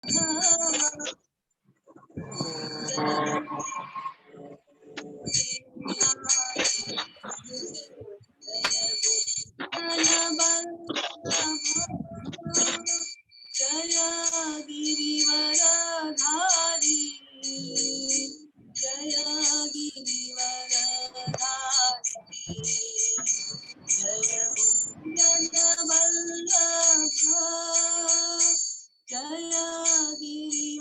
जय गिरिवरधारी जय गिरिवरधारी जय जनवल्लभा जय गिरिवरधारी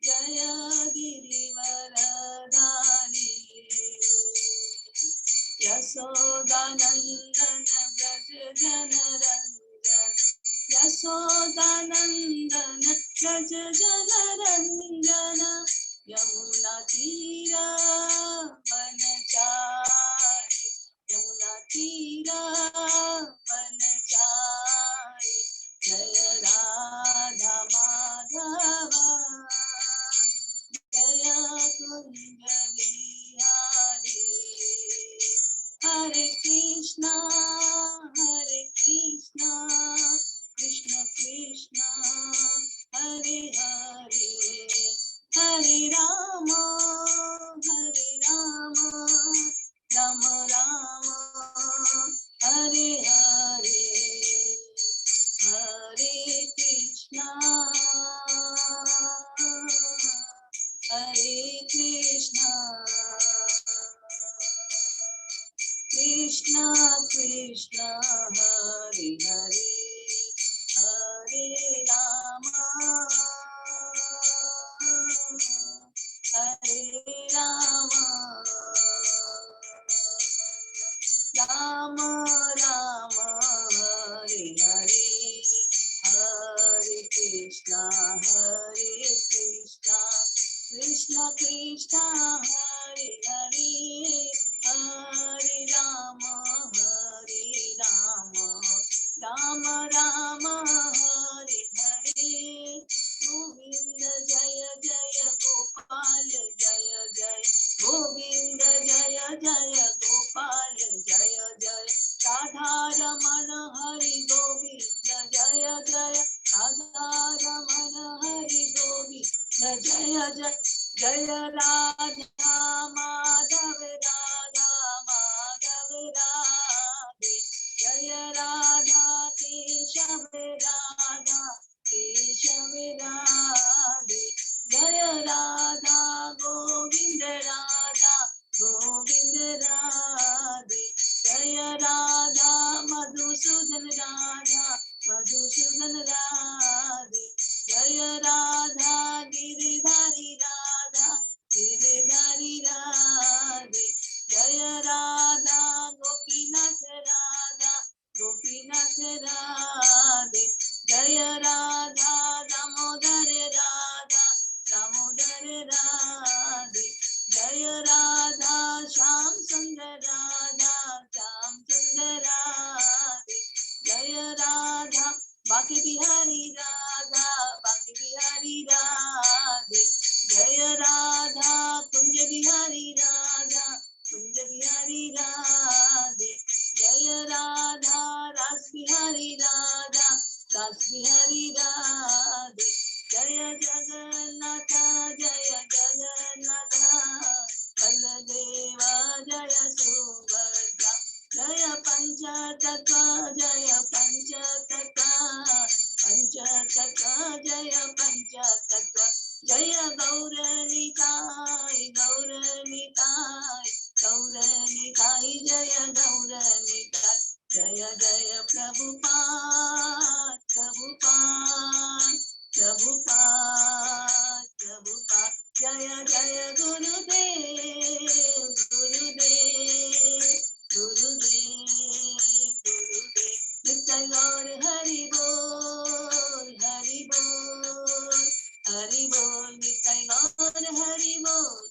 जय गिरिवरधारी यशोदानंदन व्रज जनरंजन यशोदानंदन व्रज जनरंजन यमुना तीरा वनचारी यमुना तीरा वनचारी जय राधा माधव जय कुंज बिहारी हरे कृष्णा कृष्ण कृष्ण हरे हरे हरे राम राम राम हरे हरे हरे कृष्णा कृष्ण कृष्ण हरे हरे हरे राम राम राम हरे हरे हरे कृष्ण कृष्ण कृष्ण हरे हरे हरे राम राम राम हरे हरे गोविंद जय जय गोपाल जय जय गोविंद जय जय गोपाल जय जय राधा रमण हरि गोविंद जय जय राधा रमण हरि गोविंद जय जय जय राधा माधव राधे जय राधा केशव राधे जय राधा गोविंद राधे जय राधा मधुसूदन राधे जय राधा गिरिधारी राधे जय राधा गोपीनाथ राधे जय राधा दामोदर राधे जय राधा श्याम सुंदर राधे जय राधा बांके बिहारी राधे जय राधा कुंज बिहारी राधे जय राधा रास बिहारी राधे जय जगन्नाथ बलदेवा जय सुभद्रा जय पंचतत्व जय गौरनिताय जय गौरनिताय जय जय प्रभुपाद जय जय गुरुदेव नित्य गौर हरि बोल नित्य गौर हरि बोल।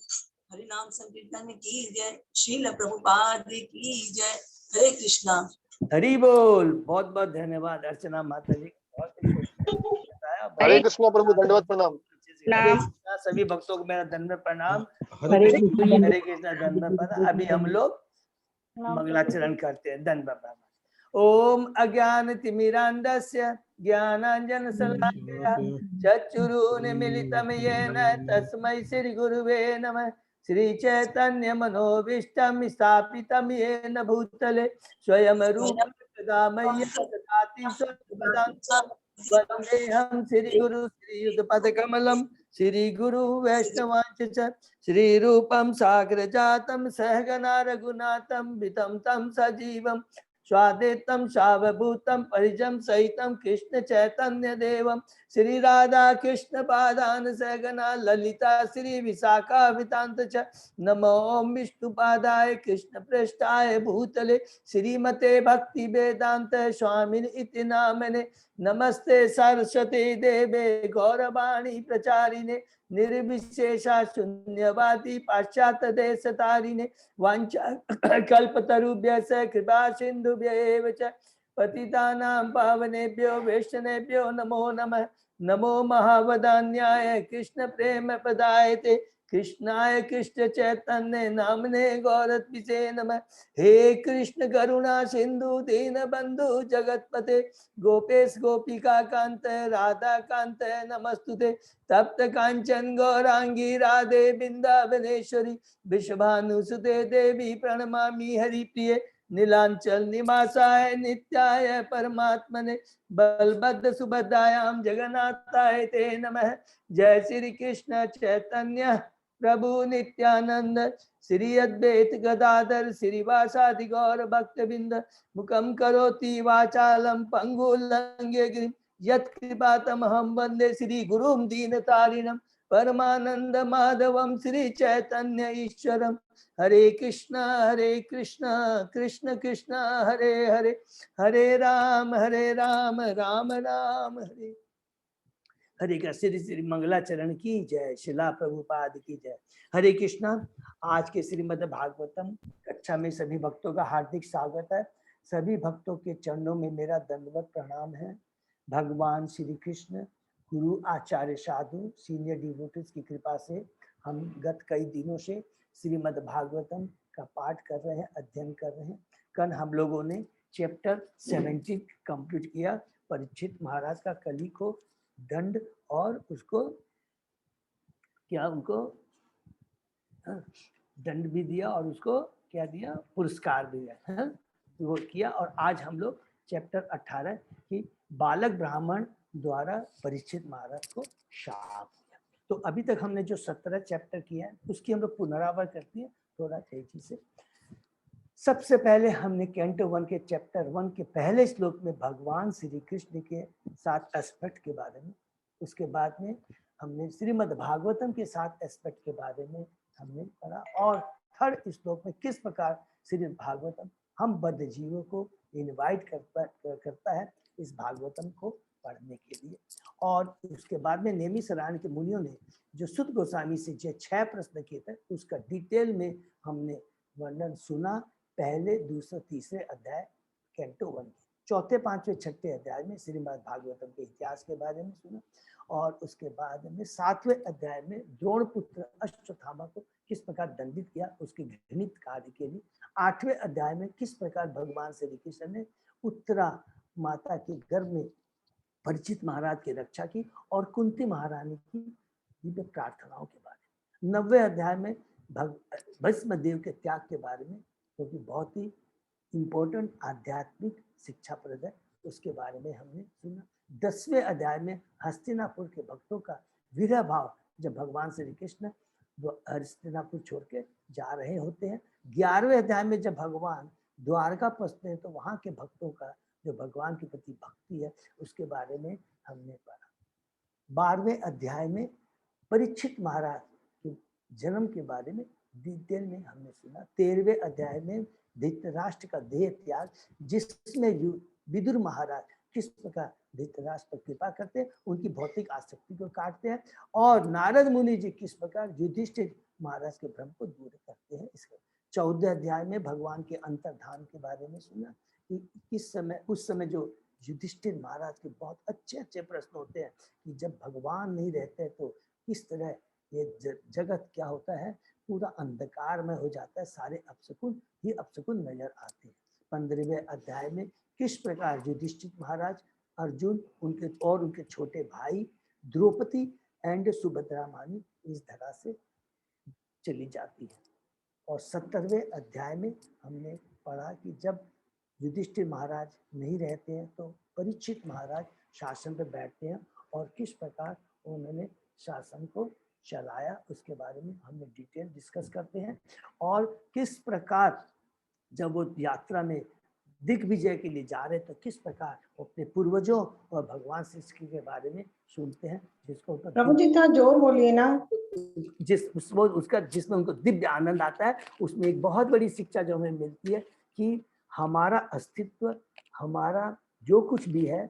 हरि नाम संकीर्तन की जय। श्रील प्रभुपाद की जय। हरे कृष्णा। हरि बोल। बहुत बहुत धन्यवाद अर्चना माता जी। हरे कृष्णा प्रभु, दंडवत प्रणाम। सभी भक्तों को मेरा दंडवत प्रणाम। हरे कृष्णा दंडवत प्रणाम। अभी हम लोग मंगलाचरण करते हैं। दंडवत प्रणाम। ओम अज्ञानतिमिरान्धस्य ज्ञानांजन शलाकया चक्षुरुन्मीलितं येन तस्मै श्री गुरुवे नमः। श्री चैतन्य मनोभीष्टं स्थापितं येन भूतले स्वयं रूप कदा मह्यं ददाति स्वपदान्तं। वन्देऽहं श्री गुरु श्रीयुतपदकमलं श्री गुरु वैष्णवांश्च श्री रूपं साग्रजातं सहगना रघुनाथं वितं तं सजीवं स्वादेतं सावभूतं परिजं सहितं कृष्ण चैतन्य देवं श्री राधा कृष्ण पादान सहगना ललिता श्री विशाखावितांत च नमो विष्णुपादाय कृष्ण पृष्ठाय भूतले श्रीमते भक्ति वेदांत स्वामिन इति नामने नमस्ते सरस्वती देवे गौरवाणी प्रचारिणे निर्विशेषा शून्यवादी पाश्चात्य देश तारिणे वांछा कल्पतरुभ्यश्च कृपा सिन्धुभ्यैव च पतितानां पावनेभ्यो वैष्णवेभ्यो नमो नमः। नमो महावदान्याय कृष्ण प्रेम पदायते कृष्णाय कृष्ण चैतन्य नामने गौरत्विषे नमः। हे कृष्ण करुणा सिंधु दीन बंधु जगतपते गोपेश गोपिका कांत राधा कांत नमस्तुते। तप्त कांचन गौरांगी राधे बिंदावनेश्वरी विश्वभानुसुते देवी प्रणमामि हरिप्रिये नीलांचल निवासाय नित्याय परमात्मने बलभद्र सुभद्रायां जगन्नाथाय ते नमः। जय श्री कृष्ण चैतन्य प्रभु नित्यानंद श्री अद्वैत गदाधर श्रीवासादि गौर भक्तबिंद मुखम करोति वाचालम पंगुलंघ्य गिरिं यत्कृपातमहं वन्दे श्री गुरुं दीनतारिणं परमानंद माधवम श्री चैतन्य ईश्वरम। हरे कृष्णा कृष्ण कृष्ण हरे हरे हरे राम राम राम हरे हरे का। श्री श्री मंगलाचरण की जय। शिला प्रभुपाद की जय। हरे कृष्णा। आज के श्रीमद् भागवतम कक्षा में सभी भक्तों का हार्दिक स्वागत है। सभी भक्तों के चरणों में मेरा दंडवत प्रणाम है। भगवान श्री कृष्ण गुरु आचार्य साधु सीनियर डिवोटीज की कृपा से हम गत कई दिनों से श्रीमद् भागवतम का पाठ कर रहे हैं, अध्ययन कर रहे हैं। कल हम लोगों ने चैप्टर 17 कंप्लीट किया। परीक्षित महाराज का कली को दंड और उसको क्या उनको दंड भी दिया और उसको क्या दिया, पुरस्कार भी दिया, वो किया। और आज हम लोग चैप्टर 18 की बालक ब्राह्मण द्वारा परीक्षित महाराज को शाप दिया। तो अभी तक हमने जो 17 चैप्टर किया है उसकी हम लोग पुनरावृत्ति करते हैं थोड़ा तेजी से। सबसे पहले हमने कैंटो 1 के चैप्टर 1 के पहले श्लोक में भगवान श्री कृष्ण के 7 एस्पेक्ट के बारे में, उसके बाद में हमने श्रीमद् भागवतम के 7 एस्पेक्ट के बारे में हमने पढ़ा। और थर्ड श्लोक में किस प्रकार श्रीमद् भागवतम हम बद्ध जीवों को इनवाइट करता है इस भागवतम को पढ़ने के लिए। और उसके बाद में नेमी सरायण के मुनियों ने जो सुत गोस्वामी से जो 6 प्रश्न किए थे उसका डिटेल में हमने वर्णन सुना। पहले, दूसरे, तीसरे अध्याय कैंटो 1 के, चौथे, पांचवें, छठे अध्याय में श्रीमद् भागवतम के इतिहास के बारे में सुना। और उसके बाद में 7वें अध्याय में द्रोण पुत्र अश्वत्थामा को किस प्रकार दंडित किया उसके घृणित कार्य के लिए। 8वें अध्याय में किस प्रकार भगवान श्री कृष्ण ने उत्तरा माता के गर्भ में परीक्षित महाराज की रक्षा की और कुंती महारानी की दिव्य प्रार्थनाओं के बारे में। 90वें अध्याय में भस्म देव के त्याग के बारे में, क्योंकि बहुत ही इम्पोर्टेंट आध्यात्मिक शिक्षा प्रद है, उसके बारे में हमने सुना। 10वें अध्याय में हस्तिनापुर के भक्तों का विरह भाव, जब भगवान श्री कृष्ण हस्तिनापुर छोड़ के जा रहे होते हैं। 11वें अध्याय में जब भगवान द्वारका पहुंचते हैं तो वहां के भक्तों का जो भगवान के प्रति भक्ति है उसके बारे में हमने पढ़ा। 12वें अध्याय में परीक्षित महाराज के जन्म के बारे में डिटेल में हमने सुना। 13वें अध्याय में धृतराष्ट्र का देह त्याग, जिसमें विदुर महाराज किस प्रकार धृतराष्ट्र पर कृपा करते हैं, उनकी भौतिक आसक्ति को काटते हैं। और नारद मुनि जी किस प्रकार युधिष्ठिर महाराज के भ्रम को दूर करते हैं। इसके 14वें अध्याय में भगवान के अंतर्धान के बारे में सुना कि किस समय, उस समय जो युधिष्ठिर महाराज के बहुत अच्छे अच्छे प्रश्न होते हैं कि जब भगवान नहीं रहते तो किस तरह ये जगत क्या होता है, पूरा अंधकार में हो जाता है, सारे अपशकुन ही अपशकुन नजर आते हैं। 15वें अध्याय में किस प्रकार युधिष्ठिर महाराज अर्जुन उनके छोटे भाई द्रौपदी एंड सुभद्रा मानी इस धरा से चली जाती है। और 70वें अध्याय में हमने पढ़ा कि जब युधिष्ठिर महाराज नहीं रहते हैं तो परीक्षित महाराज शासन पर बैठते हैं और किस प्रकार उन्होंने शासन को चलाया उसके बारे में हमने डिटेल डिस्कस करते हैं। और किस प्रकार जब वो यात्रा में दिग्विजय के लिए जा रहे तो किस प्रकार वो अपने पूर्वजों और भगवान श्री कृष्ण के बारे में सुनते हैं, जिसको प्रभु जी थोड़ा जोर बोलिए ना। जिसमें उनको दिव्य आनंद आता है। उसमें एक बहुत बड़ी शिक्षा जो हमें मिलती है कि हमारा अस्तित्व, हमारा जो कुछ भी है,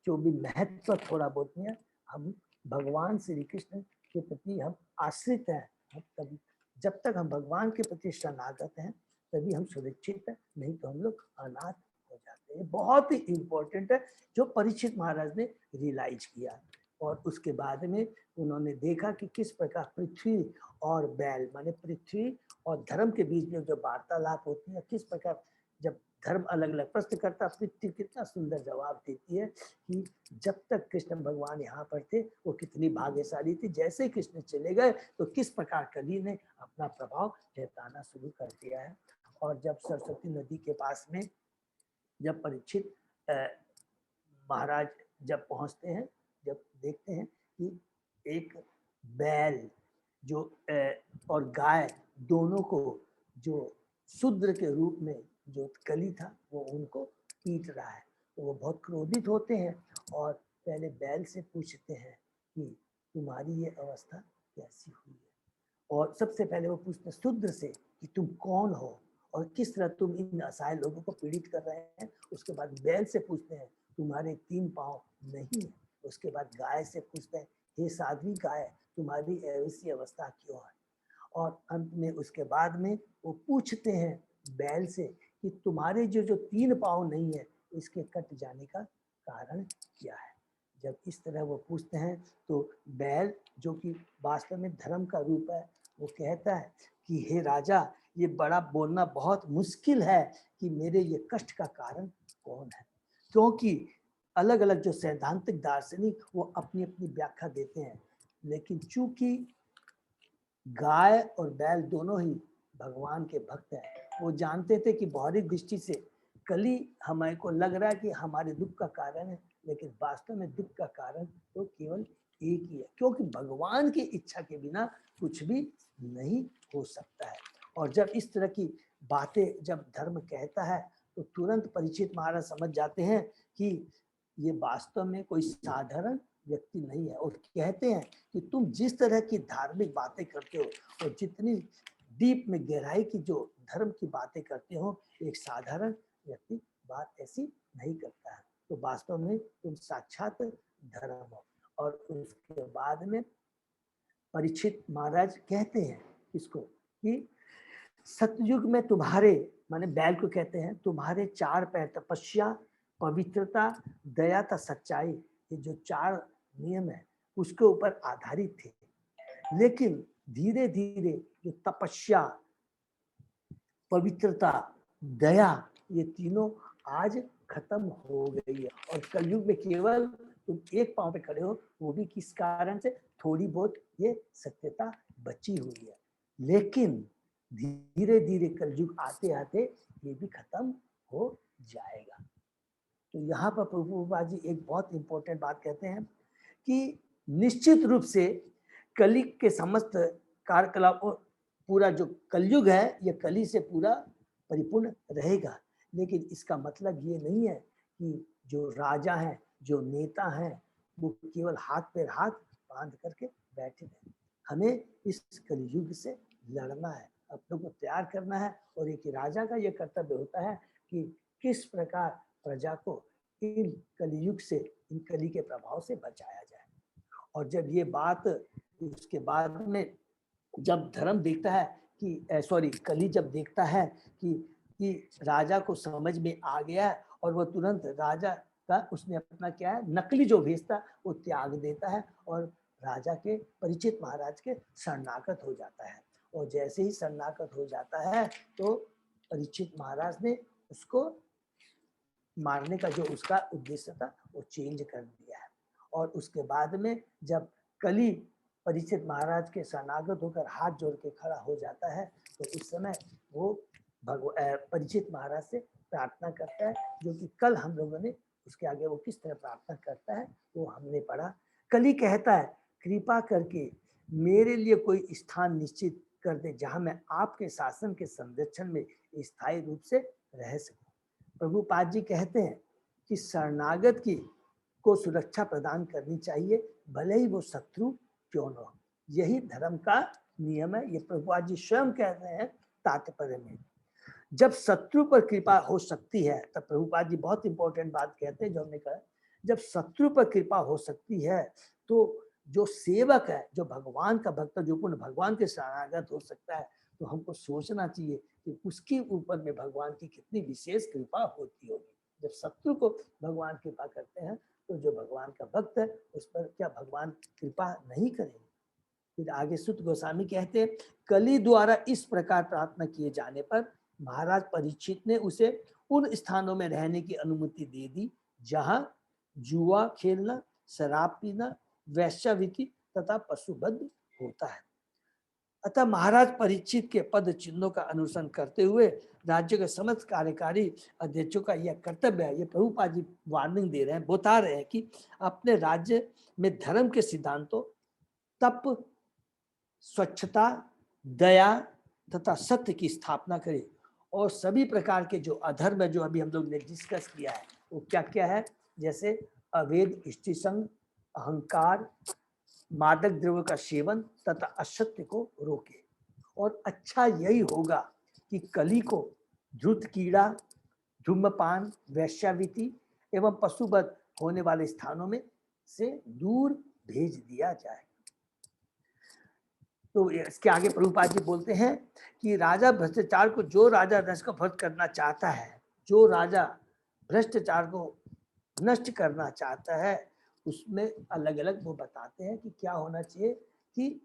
जो भी महत्व थोड़ा बहुत नहीं है, हम भगवान श्री कृष्ण के प्रति हम आश्रित हैं। तभी जब तक हम भगवान के प्रति शरणागत हैं तभी हम सुरक्षित हैं, नहीं तो हम लोग अनाथ हो जाते हैं। बहुत ही इम्पोर्टेंट है जो परीक्षित महाराज ने रियलाइज किया। और उसके बाद में उन्होंने देखा कि किस प्रकार पृथ्वी और बैल माने पृथ्वी और धर्म के बीच में जो वार्तालाप होती है, किस प्रकार जब धर्म अलग अलग प्रश्न करता, पृथ्वी कितना सुंदर जवाब देती है कि जब तक कृष्ण भगवान यहाँ पर थे वो कितनी भाग्यशाली थी, जैसे ही कृष्ण चले गए तो किस प्रकार कली ने अपना प्रभाव जताना शुरू कर दिया है। और जब सरस्वती नदी के पास में जब परीक्षित महाराज जब पहुंचते हैं, जब देखते हैं कि एक बैल जो और गाय दोनों को जो शूद्र के रूप में जो कली था वो उनको पीट रहा है, तो वो बहुत क्रोधित होते हैं और पहले बैल से पूछते हैं कि तुम्हारी ये अवस्था कैसी हुई है। और सबसे पहले वो पूछते हैं शूद्र से कि तुम कौन हो और किस तरह तुम इन असहाय लोगों को पीड़ित कर रहे हैं। उसके बाद बैल से पूछते हैं तुम्हारे 3 पांव नहीं है। उसके बाद गाय से पूछते हैं हे साध्वी गाय तुम्हारी ऐसी अवस्था क्यों है। और अंत में उसके बाद में वो पूछते हैं बैल से कि तुम्हारे जो 3 पांव नहीं है इसके कट जाने का कारण क्या है। जब इस तरह वो पूछते हैं तो बैल जो कि वास्तव में धर्म का रूप है वो कहता है कि हे राजा ये बड़ा बोलना बहुत मुश्किल है कि मेरे ये कष्ट का कारण कौन है, क्योंकि अलग अलग जो सैद्धांतिक दार्शनिक वो अपनी अपनी व्याख्या देते हैं, लेकिन चूंकि गाय और बैल दोनों ही भगवान के भक्त हैं, वो जानते थे कि भौतिक दृष्टि से कली हमारे को लग रहा है कि हमारे दुख का कारण है, लेकिन वास्तव में दुख का कारण तो केवल एक ही है, क्योंकि भगवान की इच्छा के बिना कुछ भी नहीं हो सकता है। और जब इस तरह की बातें जब धर्म कहता है तो तुरंत परीक्षित महाराज समझ जाते हैं कि ये वास्तव में कोई साधारण व्यक्ति नहीं है। और कहते हैं कि तुम जिस तरह की धार्मिक बातें करते हो और जितनी डीप में गहराई की जो धर्म की बातें करते हो, एक साधारण व्यक्ति बात ऐसी नहीं करता है, तो वास्तव में तुम साक्षात धर्म हो। और उसके बाद में परीक्षित महाराज कहते हैं इसको कि सतयुग में तुम्हारे माने बैल को कहते हैं तुम्हारे 4 पैर तपस्या पवित्रता दया था सच्चाई, ये जो 4 नियम है उसके ऊपर आधारित थे। लेकिन धीरे धीरे जो तपस्या पवित्रता दया ये तीनों आज खत्म हो गई है और कलयुग में केवल तुम 1 पांव पे खड़े हो, वो भी किस कारण से, थोड़ी बहुत ये सत्यता बची हुई है। लेकिन धीरे धीरे कलयुग आते आते ये भी खत्म हो जाएगा। तो यहाँ पर प्रभुपाद जी एक बहुत इंपॉर्टेंट बात कहते हैं कि निश्चित रूप से कली के समस्त कार्यकलाप पूरा जो कलयुग है ये कली से पूरा परिपूर्ण रहेगा, लेकिन इसका मतलब ये नहीं है कि जो राजा हैं जो नेता हैं वो केवल हाथ पैर हाथ बांध करके बैठे हैं। हमें इस कलयुग से लड़ना है, अपनों को तैयार करना है और एक राजा का ये कर्तव्य होता है कि किस प्रकार प्रजा को इन कलयुग से, इन कली के प्रभाव से बचाया जाए। और जब ये बात उसके बाद में जब धर्म देखता है कि कली जब देखता है कि राजा को समझ में आ गया है और वो तुरंत राजा का उसने अपना क्या है नकली जो भेजता वो त्याग देता है और राजा के परीक्षित महाराज के शरणागत हो जाता है। और जैसे ही शरणागत हो जाता है तो परीक्षित महाराज ने उसको मारने का जो उसका उद्देश्य था वो चेंज कर दिया है। और उसके बाद में जब कली परीक्षित महाराज के शरणागत होकर हाथ जोड़ के खड़ा हो जाता है तो उस समय वो परीक्षित महाराज से प्रार्थना करता है, जो कि कल हम लोगों ने उसके आगे वो किस तरह प्रार्थना करता है वो हमने पढ़ा। कली कहता है कृपा करके मेरे लिए कोई स्थान निश्चित कर दे जहां मैं आपके शासन के संरक्षण में स्थायी रूप से रह सकूं। प्रभुपाद जी कहते हैं कि शरणागत की को सुरक्षा प्रदान करनी चाहिए, भले ही वो शत्रु क्यों न हो। यही धर्म का नियम है, ये प्रभुपाद जी स्वयं कह रहे हैं तात्पर्य में। जब शत्रु पर कृपा हो सकती है तब प्रभुपाद जी बहुत इंपॉर्टेंट बात कहते हैं जो हमने कहा, जब शत्रु पर कृपा हो सकती है तो जो सेवक है, जो भगवान का भक्त, जो पूर्ण भगवान के शरणागत हो सकता है, तो हमको सोचना चाहिए कि उसके ऊपर में भगवान की कितनी विशेष कृपा होती होगी। जब शत्रु को भगवान कृपा करते हैं तो जो भगवान का भक्त है उस पर क्या भगवान कृपा नहीं करेंगे। फिर आगे सुत गोस्वामी कहते हैं कली द्वारा इस प्रकार प्रार्थना किए जाने पर महाराज परीक्षित ने उसे उन स्थानों में रहने की अनुमति दे दी जहां जुआ खेलना, शराब पीना, वैश्यावृत्ति तथा पशुबद्ध होता है। अतः महाराज परीक्षित के पद चिन्हों का अनुसरण करते हुए राज्य के समस्त कार्यकारी अध्यक्षों का यह कर्तव्य है। ये प्रभुपाद जी वार्निंग दे रहे हैं, बता रहे हैं कि अपने राज्य में धर्म के सिद्धांतों, तप, स्वच्छता, दया तथा सत्य की स्थापना करें और सभी प्रकार के जो अधर्म है जो अभी हम लोग ने डिस्कस किया है वो क्या क्या है, जैसे अवैध स्त्री संग, अहंकार, मादक द्रव्य का सेवन तथा असत्य को रोके। और अच्छा यही होगा कि कली को धूर्त कीड़ा, धूम्रपान, वैश्यावृत्ति एवं पशुवध होने वाले स्थानों में से दूर भेज दिया जाए। तो इसके आगे प्रभुपाद जी बोलते हैं कि राजा भ्रष्टाचार को, जो राजा नष्ट को भ्रष्ट करना चाहता है, जो राजा भ्रष्टाचार को नष्ट करना चाहता है, उसमें अलग अलग वो बताते हैं कि क्या होना चाहिए कि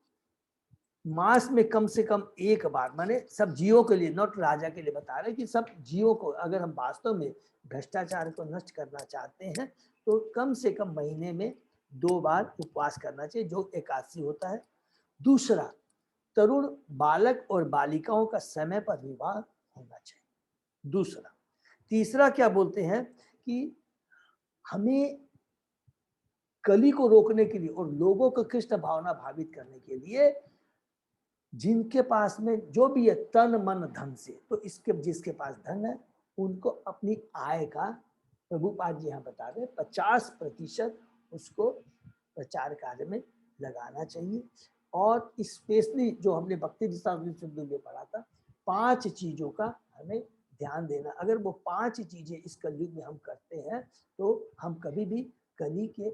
मास में कम से कम एक बार, माने सब जीवों के लिए, नॉट राजा के लिए बता रहे कि सब जीवों को, अगर हम वास्तव में भ्रष्टाचार को नष्ट करना चाहते हैं तो कम से कम महीने में 2 बार उपवास करना चाहिए, जो एकादशी होता है। दूसरा, तरुण बालक और बालिकाओं का समय पर विवाह होना चाहिए। दूसरा, तीसरा क्या बोलते हैं कि हमें कली को रोकने के लिए और लोगों को कृष्ण भावना भावित करने के लिए जिनके पास में जो भी है तन मन धन से, तो इसके जिसके पास धन है उनको अपनी आय का, प्रभुपाद जी यहाँ बता रहे 50% उसको प्रचार कार्य में लगाना चाहिए। और स्पेशली जो हमने भक्ति सिंधु में पढ़ा था, 5 चीजों का हमें ध्यान देना। अगर वो 5 चीजें इस कलयुग में हम करते हैं तो हम कभी भी कली के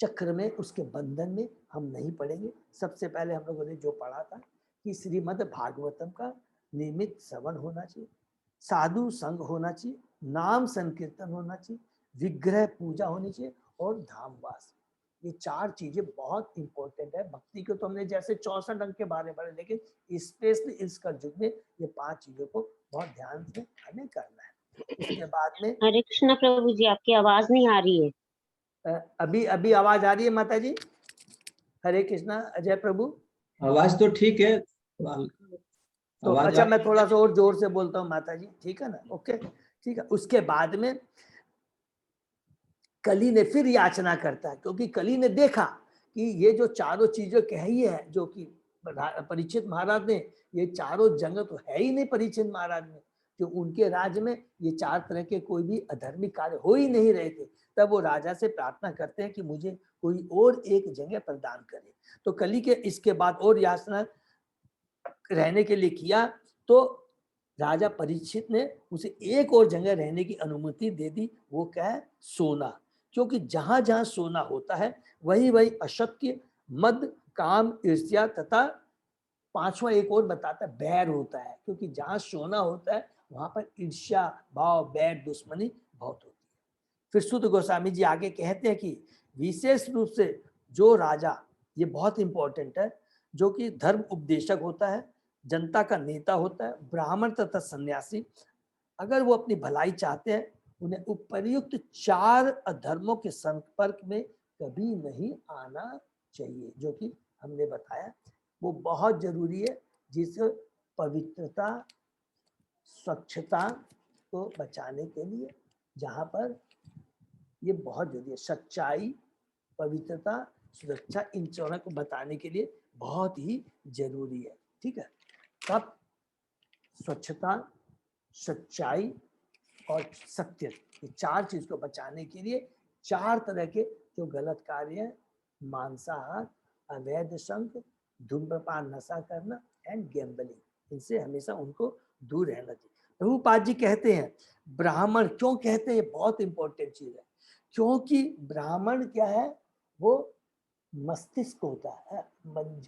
चक्र में, उसके बंधन में हम नहीं पड़ेंगे। सबसे पहले हम लोगों ने जो पढ़ा था कि श्रीमद् भागवतम का नियमित श्रवण होना चाहिए, साधु संग होना चाहिए, नाम संकीर्तन होना चाहिए, विग्रह पूजा होनी चाहिए और धामवास। ये 4 चीजें बहुत इंपॉर्टेंट है। भक्ति को तो हमने जैसे 64 अंग के बारे में पढ़े, लेकिन स्पेशली इस कलयुग में ये 5 चीजों को बहुत ध्यान से हमें करना है। उसके बाद में हरे कृष्ण प्रभु जी, आपकी आवाज नहीं आ रही है। अभी अभी आवाज आ रही है माता जी? हरे कृष्णा अजय प्रभु, आवाज तो ठीक है तो अच्छा मैं थोड़ा सा और जोर से बोलता हूँ माता जी, ठीक है ना? ओके, ठीक है। उसके बाद में कली ने फिर याचना करता है, क्योंकि कली ने देखा कि ये जो चारों चीजें कही है, जो कि परीक्षित महाराज ने, ये चारों जंग तो है ही नहीं परीक्षित महाराज में, जो उनके राज्य में ये 4 तरह के कोई भी अधर्मिक कार्य हो ही नहीं रहे थे। तब वो राजा से प्रार्थना करते हैं कि मुझे कोई और एक जगह प्रदान करे। तो कली के इसके बाद और याचना रहने के लिए किया तो राजा परीक्षित ने उसे एक और जगह रहने की अनुमति दे दी। वो क्या है? सोना। क्योंकि जहां जहां सोना होता है वही वही असत्य, मद, काम, ईर्ष्या तथा 5वां एक और बताता है बैर होता है। क्योंकि जहां सोना होता है वहां पर ईर्ष्या भाव, बैर, दुश्मनी बहुत होती है। फिर सुत गोस्वामी जी आगे कहते हैं कि विशेष रूप से जो राजा, ये बहुत इंपॉर्टेंट है, जो कि धर्म उपदेशक होता है, जनता का नेता होता है, ब्राह्मण तथा सन्यासी, अगर वो अपनी भलाई चाहते हैं उन्हें उपर्युक्त 4 अधर्मों के संपर्क में कभी नहीं आना चाहिए, जो कि हमने बताया वो बहुत जरूरी है, जिससे पवित्रता स्वच्छता को बचाने के लिए, जहाँ पर ये बहुत जरूरी है। सच्चाई, पवित्रता, सुरक्षा, इन चारों को बताने के लिए बहुत ही जरूरी है। ठीक है, तब स्वच्छता, सच्चाई और सत्य, ये 4 चीज को बचाने के लिए 4 तरह के जो गलत कार्य हैं, मांसाहार, अवैध संग, धूम्रपान, नशा करना एंड गैम्बलिंग, इनसे हमेशा उनको दूर रहना चाहिए। प्रभुपाद जी कहते हैं ब्राह्मण क्यों कहते हैं, ये बहुत इंपॉर्टेंट चीज है, क्योंकि ब्राह्मण क्या है, वो मस्तिष्क होता है,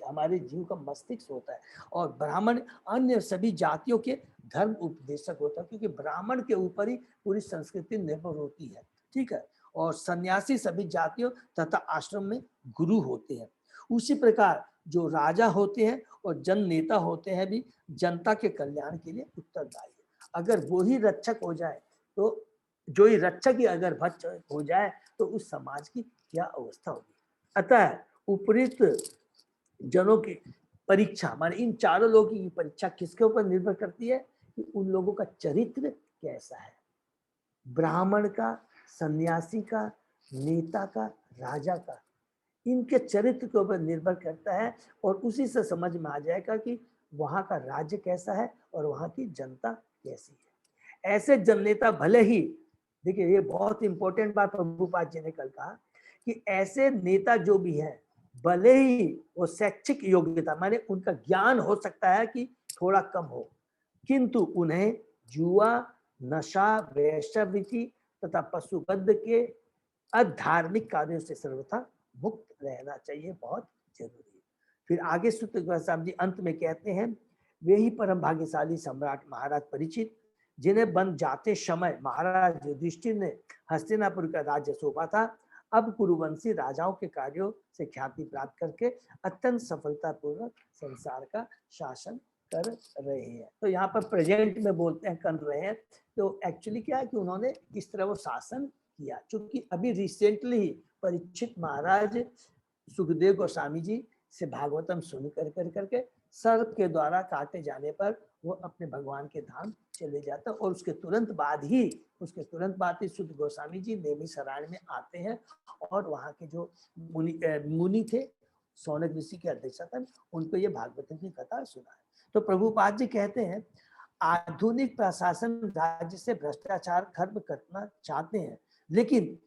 हमारे जीव का मस्तिष्क होता है, और ब्राह्मण अन्य सभी जातियों के धर्म उपदेशक होता है, क्योंकि ब्राह्मण के ऊपर ही पूरी संस्कृति निर्भर होती है। ठीक है, और सन्यासी सभी जातियों तथा आश्रम में गुरु होते हैं। उसी प्रकार जो राजा होते हैं और जन नेता होते हैं भी जनता के कल्याण के लिए उत्तरदायी है। अगर वो ही रक्षक हो जाए, तो जो ही रक्षक ही अगर भ्रष्ट हो जाए तो उस समाज की क्या अवस्था होगी। अतः उपयुक्त जनों की परीक्षा, माने इन चारों लोगों की परीक्षा किसके ऊपर निर्भर करती है, कि उन लोगों का चरित्र कैसा है। ब्राह्मण का, सन्यासी का, नेता का, राजा का, इनके चरित्र के ऊपर निर्भर करता है, और उसी से समझ में आ जाएगा कि वहां का राज्य कैसा है और वहां की जनता कैसी है। ऐसे जननेता भले ही, देखिए ये बहुत इंपॉर्टेंट बात प्रभुपाद जी ने कल कहा, कि ऐसे नेता जो भी हैं, भले ही वो शैक्षिक योग्यता, माने उनका ज्ञान हो सकता है कि थोड़ा कम हो, किंतु उन्हें जुआ, नशा, वेश्यावृत्ति तथा पशुवध के अधार्मिक कार्यों से सर्वथा मुक्त रहना चाहिए, बहुत जरूरी है। फिर आगे सूत्र गोस्वामी जी अंत में कहते हैं, वे ही परम भाग्यशाली सम्राट महाराज परीक्षित, जिन्हें बन जाते समय महाराज युधिष्ठिर ने हस्तिनापुर का राज्य सौंपा था, अब कुरुवंशी राजाओं के कार्यों से ख्याति प्राप्त करके अत्यंत सफलतापूर्वक संसार का शासन कर रहे हैं। तो यहाँ पर प्रेजेंट में बोलते हैं कर रहे हैं, तो एक्चुअली क्या है कि उन्होंने इस तरह वो शासन किया। चूंकि अभी रिसेंटली ही परीक्षित महाराज सुखदेव गोस्वामी जी से भागवतम सुन करके सर्प के द्वारा काटे जाने पर वो अपने भगवान के धाम चले जाते हैं, और उसके तुरंत बाद ही शुद्ध गोस्वामी जी नेमिषारण्य में आते हैं, और वहाँ के जो मुनि थे, सौनक ऋषि के अध्यक्षता में, उनको ये भागवतम की कथा सुना है। तो प्रभुपाद जी कहते हैं, आधुनिक प्रशासन राज्य से भ्रष्टाचार खत्म करना चाहते हैं, लेकिन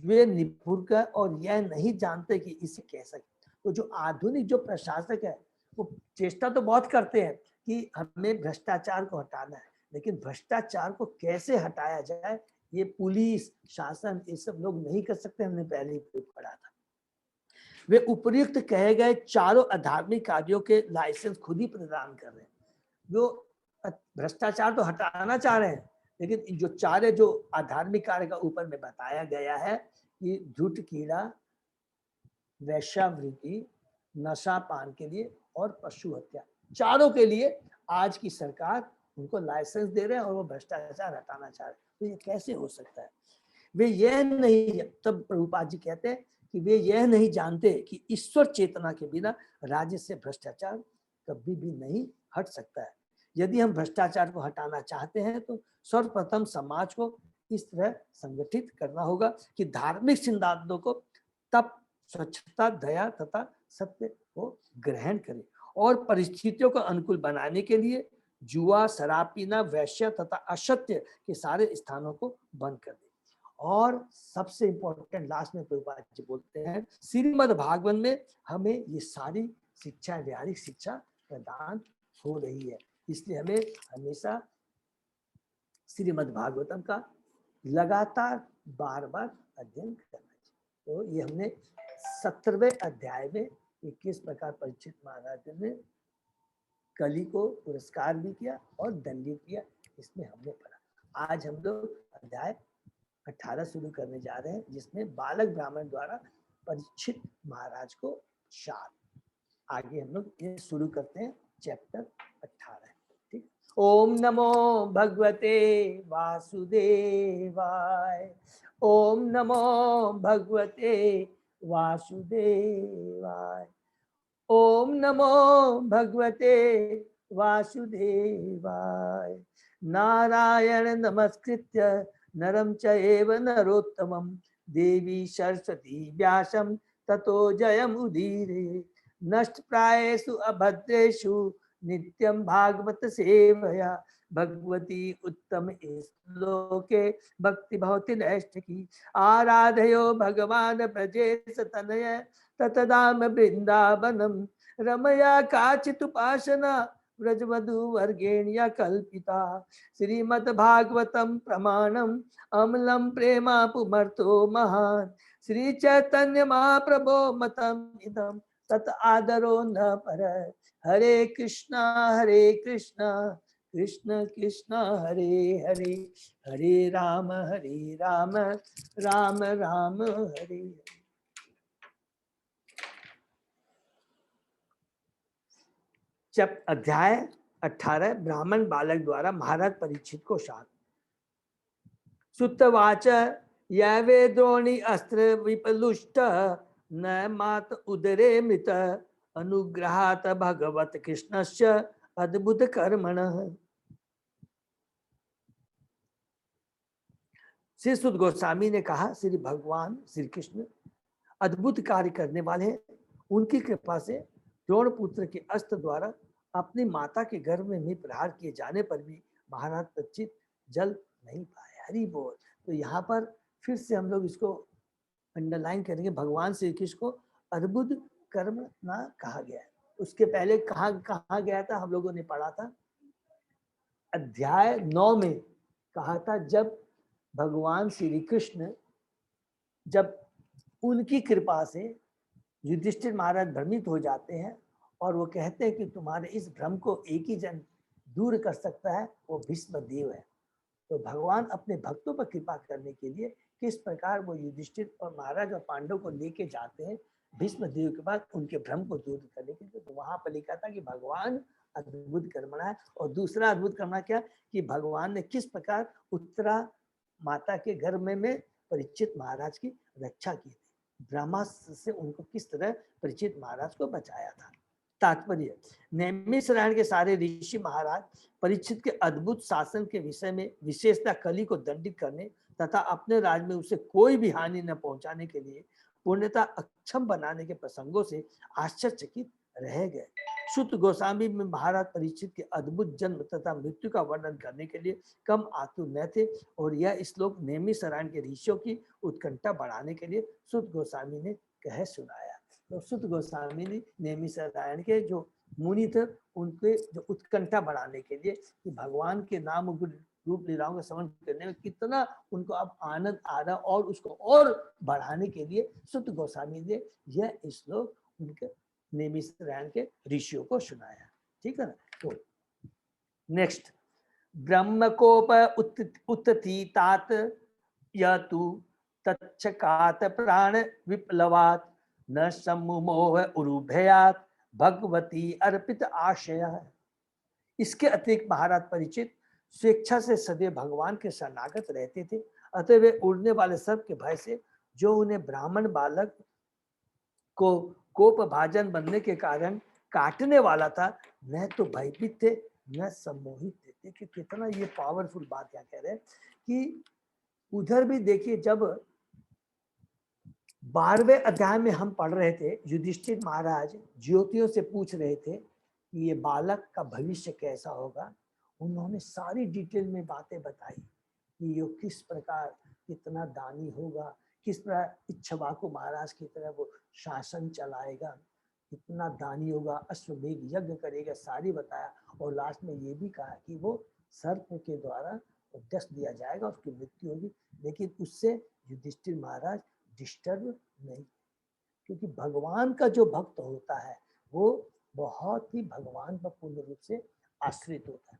वे निपुण और यह नहीं जानते कि इसे कैसे। तो जो आधुनिक जो प्रशासक है, वो चेष्टा तो बहुत करते हैं कि हमें भ्रष्टाचार को हटाना है, लेकिन भ्रष्टाचार को कैसे हटाया जाए, ये पुलिस शासन ये सब लोग नहीं कर सकते, हमने पहले ही पढ़ा था। वे उपयुक्त कहे गए चारों अधार्मिक कार्यों के लाइसेंस खुद ही प्रदान कर रहे हैं। जो भ्रष्टाचार तो हटाना चाह रहे हैं, लेकिन जो चार जो अधार्मिक कार्य का ऊपर में बताया गया है कि झूठ, कीड़ा, वैश्यावृत्ति, नशा पान के लिए और पशु हत्या, चारों के लिए आज की सरकार उनको लाइसेंस दे रहे हैं और वो भ्रष्टाचार हटाना चाह रहे हैं। तो ये कैसे हो सकता है? वे यह नहीं, तब प्रभुपाद जी कहते हैं कि वे यह नहीं जानते कि ईश्वर चेतना के बिना राज्य से भ्रष्टाचार कभी भी नहीं हट सकता है। यदि हम भ्रष्टाचार को हटाना चाहते हैं तो सर्वप्रथम समाज को इस तरह संगठित करना होगा कि धार्मिक सिद्धांतों को, तप, स्वच्छता, दया तथा सत्य को ग्रहण करें, और परिस्थितियों को अनुकूल बनाने के लिए जुआ, शराब पीना, वैश्य तथा असत्य के सारे स्थानों को बंद कर दें। और सबसे इंपॉर्टेंट लास्ट में प्रभुपाद जी बोलते हैं, श्रीमद् भागवत में हमें ये सारी शिक्षा, व्यावहारिक शिक्षा प्रदान हो रही है, इसलिए हमें हमेशा श्रीमद् भागवतम का लगातार बार बार अध्ययन करना चाहिए। तो ये हमने 17वें अध्याय में किस प्रकार परीक्षित महाराज ने कली को पुरस्कार भी किया और दंडित किया, इसमें हमने पढ़ा। आज हम लोग अध्याय 18 शुरू करने जा रहे हैं, जिसमें बालक ब्राह्मण द्वारा परीक्षित महाराज को शाप। आगे हम लोग ये शुरू करते हैं चैप्टर 18। ठीक। ओम नमो भगवते वासुदेवाय। ओम नमो भगवते वासुदेवाय। ओम नमो भगवते वासुदेवाय। नारायण नमस्कृत्य नरं चैव नरोत्तमं देवी सरस्वती व्यासं ततो जयमुदीरये। नष्टप्रायेषु अभद्रेषु नित्यं भागवत सेवया भगवती उत्तम श्लोके भक्ति भवति नैष्ठिकी। आराधयो भगवान् ब्रजेश तनय ततदाम वृंदावनम रमया काचिदुपासना व्रजवधूवर्गेण्या कल्पिता। श्रीमद्भागवतं प्रमाणम् अमलं प्रेमा पुमर्तो महान्। श्री चैतन्य महाप्रभो मतम् इदं तत् आदरो न पर। हरे कृष्णा कृष्ण कृष्ण हरे हरे, हरे राम राम राम हरे। जब अध्याय 18 ब्राह्मण बालक द्वारा महाराज परीक्षित को शाप। सुतवाच यवे द्रोणी अस्त्र विपलुष्ट न मात उदरे मृत अनुग्रहात भगवत कृष्णस्य अद्भुत कर्मणः। श्री सुत गोस्वामी ने कहा, श्री भगवान श्री कृष्ण अद्भुत कार्य करने वाले हैं। उनकी कृपा से द्रोण पुत्र के अस्त्र द्वारा अपनी माता के गर्भ में प्रहार किए जाने पर भी महाराज परीक्षित जल नहीं पाए। हरि बोल। तो यहाँ पर फिर से हम लोग इसको अंडरलाइन करेंगे, भगवान श्री कृष्ण को अद्भुत कर्म ना कहा गया है। उसके पहले कहा गया था, हम लोगों ने पढ़ा था अध्याय 9 में कहा था, जब भगवान श्री कृष्ण जब उनकी कृपा से युधिष्ठिर महाराज भ्रमित हो जाते हैं और वो कहते हैं कि तुम्हारे इस भ्रम को एक ही जन दूर कर सकता है, वो भीष्म देव है। तो भगवान अपने भक्तों पर कृपा करने के लिए किस प्रकार वो युधिष्ठिर और महाराज और पांडव को लेके जाते हैं भीष्म देव के पास उनके भ्रम को दूर करने के लिए। तो वहां पर लिखा था कि भगवान अद्भुत कर्मणा है। और दूसरा अद्भुत कर्मणा क्या कि भगवान ने किस प्रकार उत्तरा माता के गर्भ में परीक्षित महाराज की रक्षा की थी, ब्रह्मास्त्र से उनको किस तरह परीक्षित महाराज को बचाया था। तात्पर्य, नैमिषारण्य के सारे ऋषि महाराज परीक्षित के अद्भुत शासन के विषय में विशेषता कली को दंडित करने तथा अपने राज्य में उसे कोई भी हानि न पहुंचाने के लिए पूर्णता अक्षम बनाने के प्रसंगों से आश्चर्यचकित रह गए। सुत गोस्वामी में महाराज परीक्षित के अद्भुत जन्म तथा मृत्यु का वर्णन करने के लिए कम आतुर न थे और यह श्लोक नैमिषारण्य के ऋषियों की उत्कंठा बढ़ाने के लिए सुत गोस्वामी ने कह सुनाया। तो सुत गोस्वामी ने नैमिषारण्य के जो मुनि थे उनके जो उत्कंठा बढ़ाने के लिए कि भगवान के नाम रूप लीलाओं का श्रवण करने में कितना उनको अब आनंद आ रहा और उसको और बढ़ाने के लिए सुत गोस्वामी ने यह श्लोक उनके नैमिषारण्य के ऋषियों को सुनाया। ठीक है ना। तो नेक्स्ट, ब्रह्मकोप उत्थितात यतु तच्छकात प्राण विप्लवात न सम्मोह उरुभयात भगवती अर्पित आशय। इसके अतिरिक्त महाराज परीक्षित स्वेच्छा से सदैव भगवान के शरणागत रहते थे, अतः वे उड़ने वाले सर्प के भय से जो उन्हें ब्राह्मण बालक को कोप भाजन बनने के कारण काटने वाला था, न तो भयभीत थे न सम्मोहित थे। देखिए कितना ये पावरफुल बात क्या कह रहे हैं कि उधर भी देखिए, जब 12वें अध्याय में हम पढ़ रहे थे, युधिष्ठिर महाराज ज्योतियों से पूछ रहे थे कि ये बालक का भविष्य कैसा होगा। उन्होंने सारी डिटेल में बातें बताई कि ये किस प्रकार कितना दानी होगा, किस प्रकार इक्ष्वाकु महाराज की तरह वो शासन चलाएगा, कितना दानी होगा, अश्वमेध यज्ञ करेगा, सारी बताया। और लास्ट में ये भी कहा कि वो सर्प के द्वारा दस दिया जाएगा, उसकी मृत्यु होगी। लेकिन उससे युधिष्ठिर महाराज डिस्टर्ब नहीं, क्योंकि भगवान का जो भक्त होता है वो बहुत ही भगवान पर पूर्ण रूप से आश्रित होता है।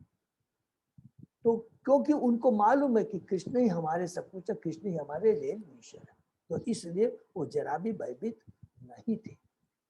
तो क्योंकि उनको मालूम है कि कृष्ण ही हमारे सब कुछ है, कृष्ण ही हमारे रेल ईश्वर है, तो इसलिए वो जरा भी भयभीत नहीं थे।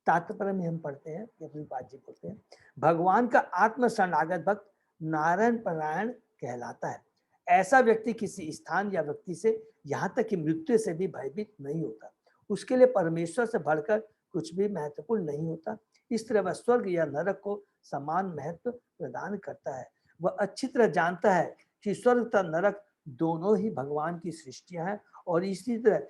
तात्पर्य में हम पढ़ते हैं, प्रभुपाद जी बोलते हैं, भगवान का आत्म शरणागत भक्त नारायण परायण कहलाता है। ऐसा व्यक्ति किसी स्थान या व्यक्ति से यहाँ तक कि मृत्यु से भी भयभीत नहीं होता। उसके लिए परमेश्वर से बढ़कर कुछ भी महत्वपूर्ण नहीं होता। इस तरह वह स्वर्ग या नरक को समान महत्व प्रदान करता है। वह अच्छी तरह जानता है कि स्वर्ग तथा नरक दोनों ही भगवान की सृष्टियां हैं और इसी तरह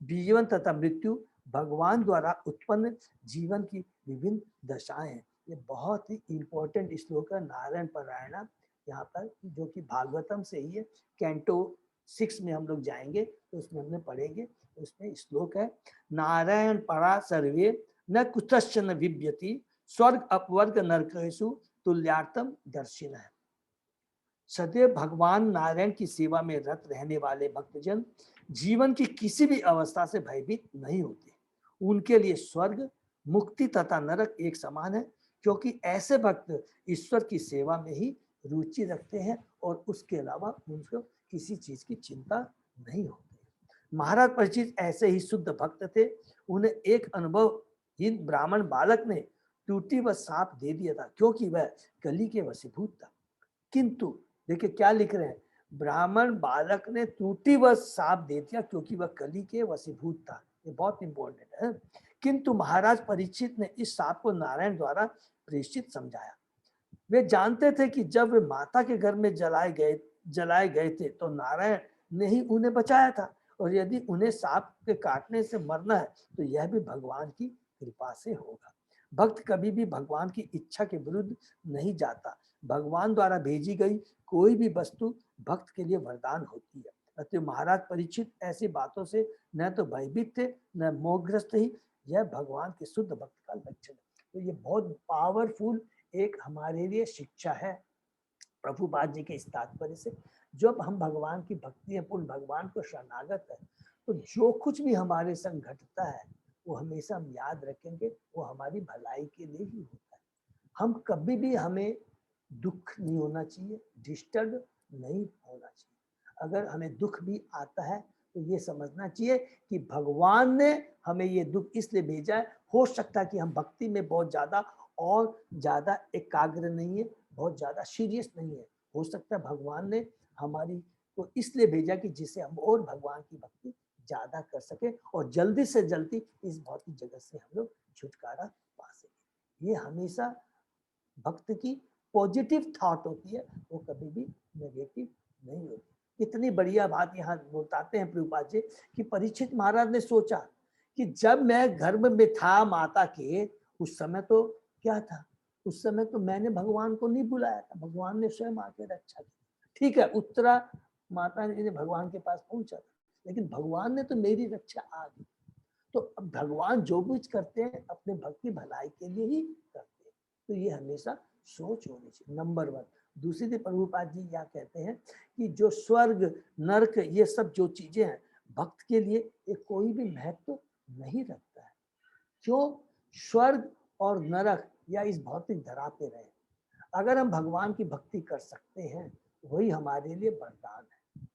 जीवन तथा मृत्यु भगवान द्वारा उत्पन्न जीवन की विभिन्न दशाएं हैं। ये बहुत ही इंपॉर्टेंट श्लोक है नारायण परायण यहाँ पर, जो कि भागवतम से ही है। कैंटो 6 में हम लोग जाएंगे तो उसमें हमने पढ़ेंगे। उसमें श्लोक है, नारायण परा सर्वे न कुतश्चन विव्यति स्वर्ग अपवर्ग नरकेषु तुल्यार्थम दर्शिन है। सदैव भगवान नारायण की सेवा में रत रहने वाले भक्तजन जीवन की किसी भी अवस्था से भयभीत नहीं होते। उनके लिए स्वर्ग, मुक्ति तथा नरक एक समान है, क्योंकि ऐसे भक्त ईश्वर की सेवा में ही रुचि रखते हैं और उसके अलावा उनको किसी चीज की चिंता नहीं होती। महाराज परीक्षित ऐसे ही शुद्ध भक्त थे। उन्हें एक अनुभवहीन ब्राह्मण बालक ने टूटी व सांप दे दिया था, क्योंकि वह कली के वशीभूत था। किंतु देखिए क्या लिख रहे हैं, ब्राह्मण बालक ने टूटी व सांप दे दिया क्योंकि वह कली के वशीभूत था। ये बहुत इंपॉर्टेंट है। किंतु महाराज परीक्षित ने इस सांप को नारायण द्वारा प्रेषित समझाया। वे जानते थे कि जब वे माता के घर में जलाए गए थे तो नारायण ने ही उन्हें बचाया था, और यदि उन्हें सांप के काटने से मरना है तो यह भी भगवान की कृपा से होगा। भक्त कभी भी भगवान की इच्छा के विरुद्ध नहीं जाता। भगवान द्वारा भेजी गई कोई भी वस्तु भक्त के लिए वरदान होती है। अतः महाराज परीक्षित ऐसी बातों से न तो भयभीत थे न मोहग्रस्त ही। यह भगवान के शुद्ध भक्त का लक्षण है। तो ये बहुत पावरफुल एक हमारे लिए शिक्षा है प्रभुपाद जी के इस तात्पर्य से। जब हम भगवान की भक्ति है, पूर्ण भगवान को शरणागत है, तो जो कुछ भी हमारे संग घटता है वो हमेशा हम याद रखेंगे वो हमारी भलाई के लिए ही होता है। हम कभी भी, हमें दुख नहीं होना चाहिए, डिस्टर्ब नहीं होना चाहिए। अगर हमें दुख भी आता है तो ये समझना चाहिए कि भगवान ने हमें ये दुख इसलिए भेजा है। हो सकता है कि हम भक्ति में बहुत ज्यादा एकाग्र नहीं है, बहुत ज्यादा सीरियस नहीं है। हो सकता है भगवान ने हमारी को इसलिए भेजा कि जिससे हम और भगवान की भक्ति ज्यादा कर सके और जल्दी से जल्दी इस भौतिक जगत से हम लोग छुटकारा पा सके। ये हमेशा भक्त की पॉजिटिव थॉट होती है, वो कभी भी नेगेटिव नहीं होती। कितनी बढ़िया बात यहाँ बताते हैं प्रभुपाद जी कि परीक्षित महाराज ने सोचा कि जब मैं गर्भ में था माता के, उस समय तो क्या था, उस समय तो मैंने भगवान को नहीं बुलाया था, भगवान ने स्वयं आके रक्षा की। ठीक है, उत्तरा माता ने भगवान के पास पहुंचा था, लेकिन भगवान ने तो मेरी रक्षा आ गई। तो अब भगवान जो कुछ करते हैं अपने भक्ति भलाई के लिए ही करते हैं। तो ये हमेशा सोच होनी चाहिए, नंबर 1। दूसरी चीज प्रभुपाद जी क्या कहते हैं कि जो स्वर्ग नरक ये सब जो चीजें हैं भक्त के लिए ये कोई भी महत्व नहीं रखता है। क्यों? स्वर्ग और नरक या इस भौतिक धरा पे रहे, अगर हम भगवान की भक्ति कर सकते हैं वही हमारे लिए वरदान है।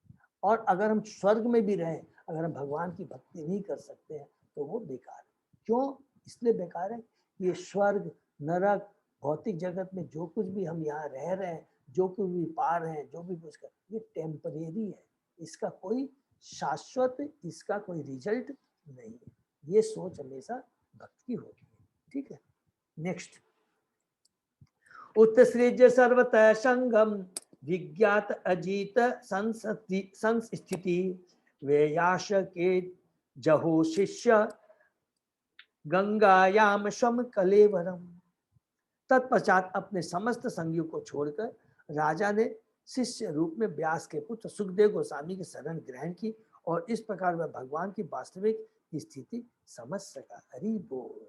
और अगर हम स्वर्ग में भी रहें, अगर हम भगवान की भक्ति नहीं कर सकते हैं तो वो बेकार है। क्यों? इसलिए बेकार है, ये स्वर्ग नरक भौतिक जगत में जो कुछ भी हम यहाँ रह रहे हैं, जो कुछ भी पा रहे हैं, जो भी कुछ कर, ये टेम्परेरी है। इसका कोई शाश्वत, इसका कोई रिजल्ट नहीं है। ये सोच हमेशा भक्त की होगी। ठीक है, नेक्स्ट। उत्सृज सर्वतः संगम विज्ञात अजीत संस्थिति वेयाश के जहो शिष्य गंगायाम शम कलेवरम। तत्पश्चात अपने समस्त संगियों को छोड़कर राजा ने शिष्य रूप में व्यास के पुत्र सुखदेव गोस्वामी की शरण ग्रहण की और इस प्रकार वह भगवान की वास्तविक स्थिति समझ सका। हरि बोल।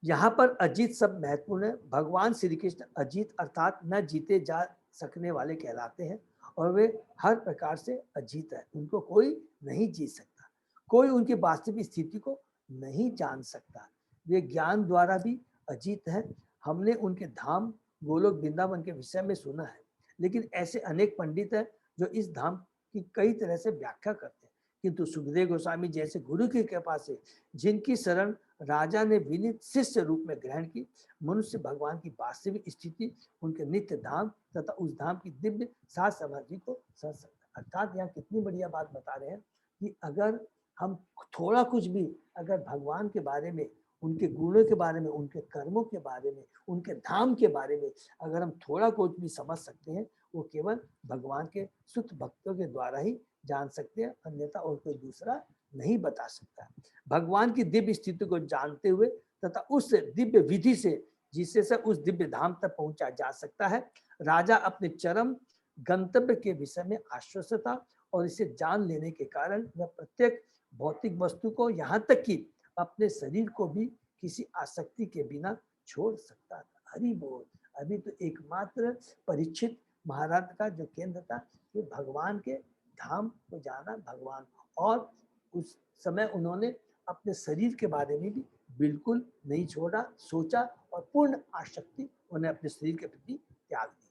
यहाँ पर अजीत शब्द महत्वपूर्ण है। भगवान श्री कृष्ण अजीत अर्थात न जीते जा सकने वाले कहलाते हैं और वे हर प्रकार से अजीत है। उनको कोई नहीं जीत सकता, कोई उनकी वास्तविक स्थिति को नहीं जान सकता। वे ज्ञान द्वारा भी अजीत है। हमने उनके धाम गोलोक वृंदावन के विषय में सुना है, लेकिन ऐसे अनेक पंडित हैं जो इस धाम की कई तरह से व्याख्या करते हैं, किंतु सुखदेव गोस्वामी जैसे गुरु की कृपा से जिनकी शरण राजा ने विनीत शिष्य रूप में ग्रहण की, मनुष्य भगवान की वास्तविक स्थिति, उनके नित्य धाम तथा उस धाम की दिव्य साध समाधि को समझ सकता है। अर्थात यहाँ कितनी बढ़िया बात बता रहे हैं कि अगर हम थोड़ा कुछ भी अगर भगवान के बारे में, उनके गुणों के बारे में, उनके कर्मों के बारे में, उनके धाम के बारे में अगर हम थोड़ा कुछ भी समझ सकते हैं, वो केवल भगवान के शुद्ध भक्तों के द्वारा ही जान सकते हैं, अन्यथा और कोई दूसरा नहीं बता सकता। भगवान की दिव्य स्थिति को जानते हुए तथा उस दिव्य विधि से जिससे से उस दिव्य धाम तक पहुंचा जा सकता है, राजा अपने चरम गंतव्य के विषय में आश्वस्त था और इसे जान लेने के कारण वह प्रत्येक भौतिक वस्तु को, यहाँ तक कि अपने शरीर को भी किसी आसक्ति के बिना छोड़ सकता था। हरि बोल। अभी तो एकमात्र परीक्षित महाराज का जो केंद्र था कि भगवान के धाम को जाना, भगवान, और उस समय उन्होंने अपने शरीर के बारे में भी बिल्कुल नहीं छोड़ा, सोचा और पूर्ण आसक्ति उन्हें अपने शरीर के प्रति त्याग दी।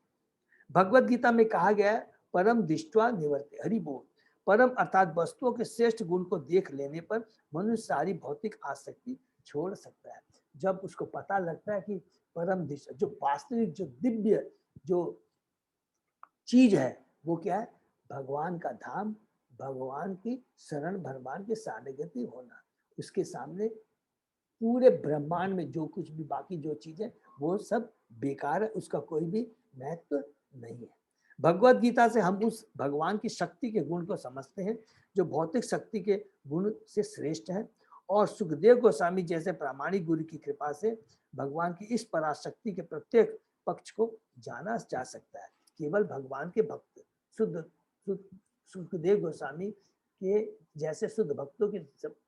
भगवत गीता में कहा गया है, परम दृष्ट्वा निवर्ते। हरि बोल। परम अर्थात वस्तुओं के श्रेष्ठ गुण को देख लेने पर मनुष्य सारी भौतिक आसक्ति छोड़ सकता है। जब उसको पता लगता है कि परम दृष्ट, जो वास्तविक, जो दिव्य जो चीज है वो क्या है, भगवान का धाम, भगवान की शरण, भगवान के सानिध्य होना। उसके सामने पूरे ब्रह्मांड में जो कुछ भी बाकी जो चीजें वो सब बेकार है, उसका कोई भी महत्व नहीं है। भगवत गीता से हम उस भगवान की शक्ति के गुण को समझते हैं जो भौतिक शक्ति के गुण से श्रेष्ठ है, और सुखदेव गोस्वामी जैसे प्रामाणिक गुरु की कृपा से भगवान की इस पराशक्ति के प्रत्येक पक्ष को जाना जा सकता है। केवल भगवान के भक्त सुखदेव गोस्वामी के जैसे शुद्ध भक्तों के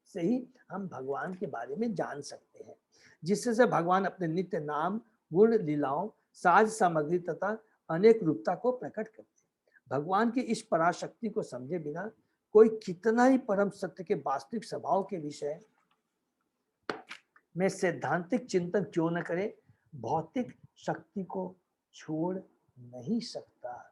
से ही हम भगवान के बारे में जान सकते हैं, जिससे से भगवान अपने नित्य नाम, गुण, लीलाओं, साज सामग्री तथा अनेक रूपता को प्रकट करते हैं। भगवान की इस पराशक्ति को समझे बिना कोई कितना ही परम सत्य के वास्तविक स्वभाव के विषय में सैद्धांतिक चिंतन क्यों न करे, भौतिक शक्ति को छोड़ नहीं सकता।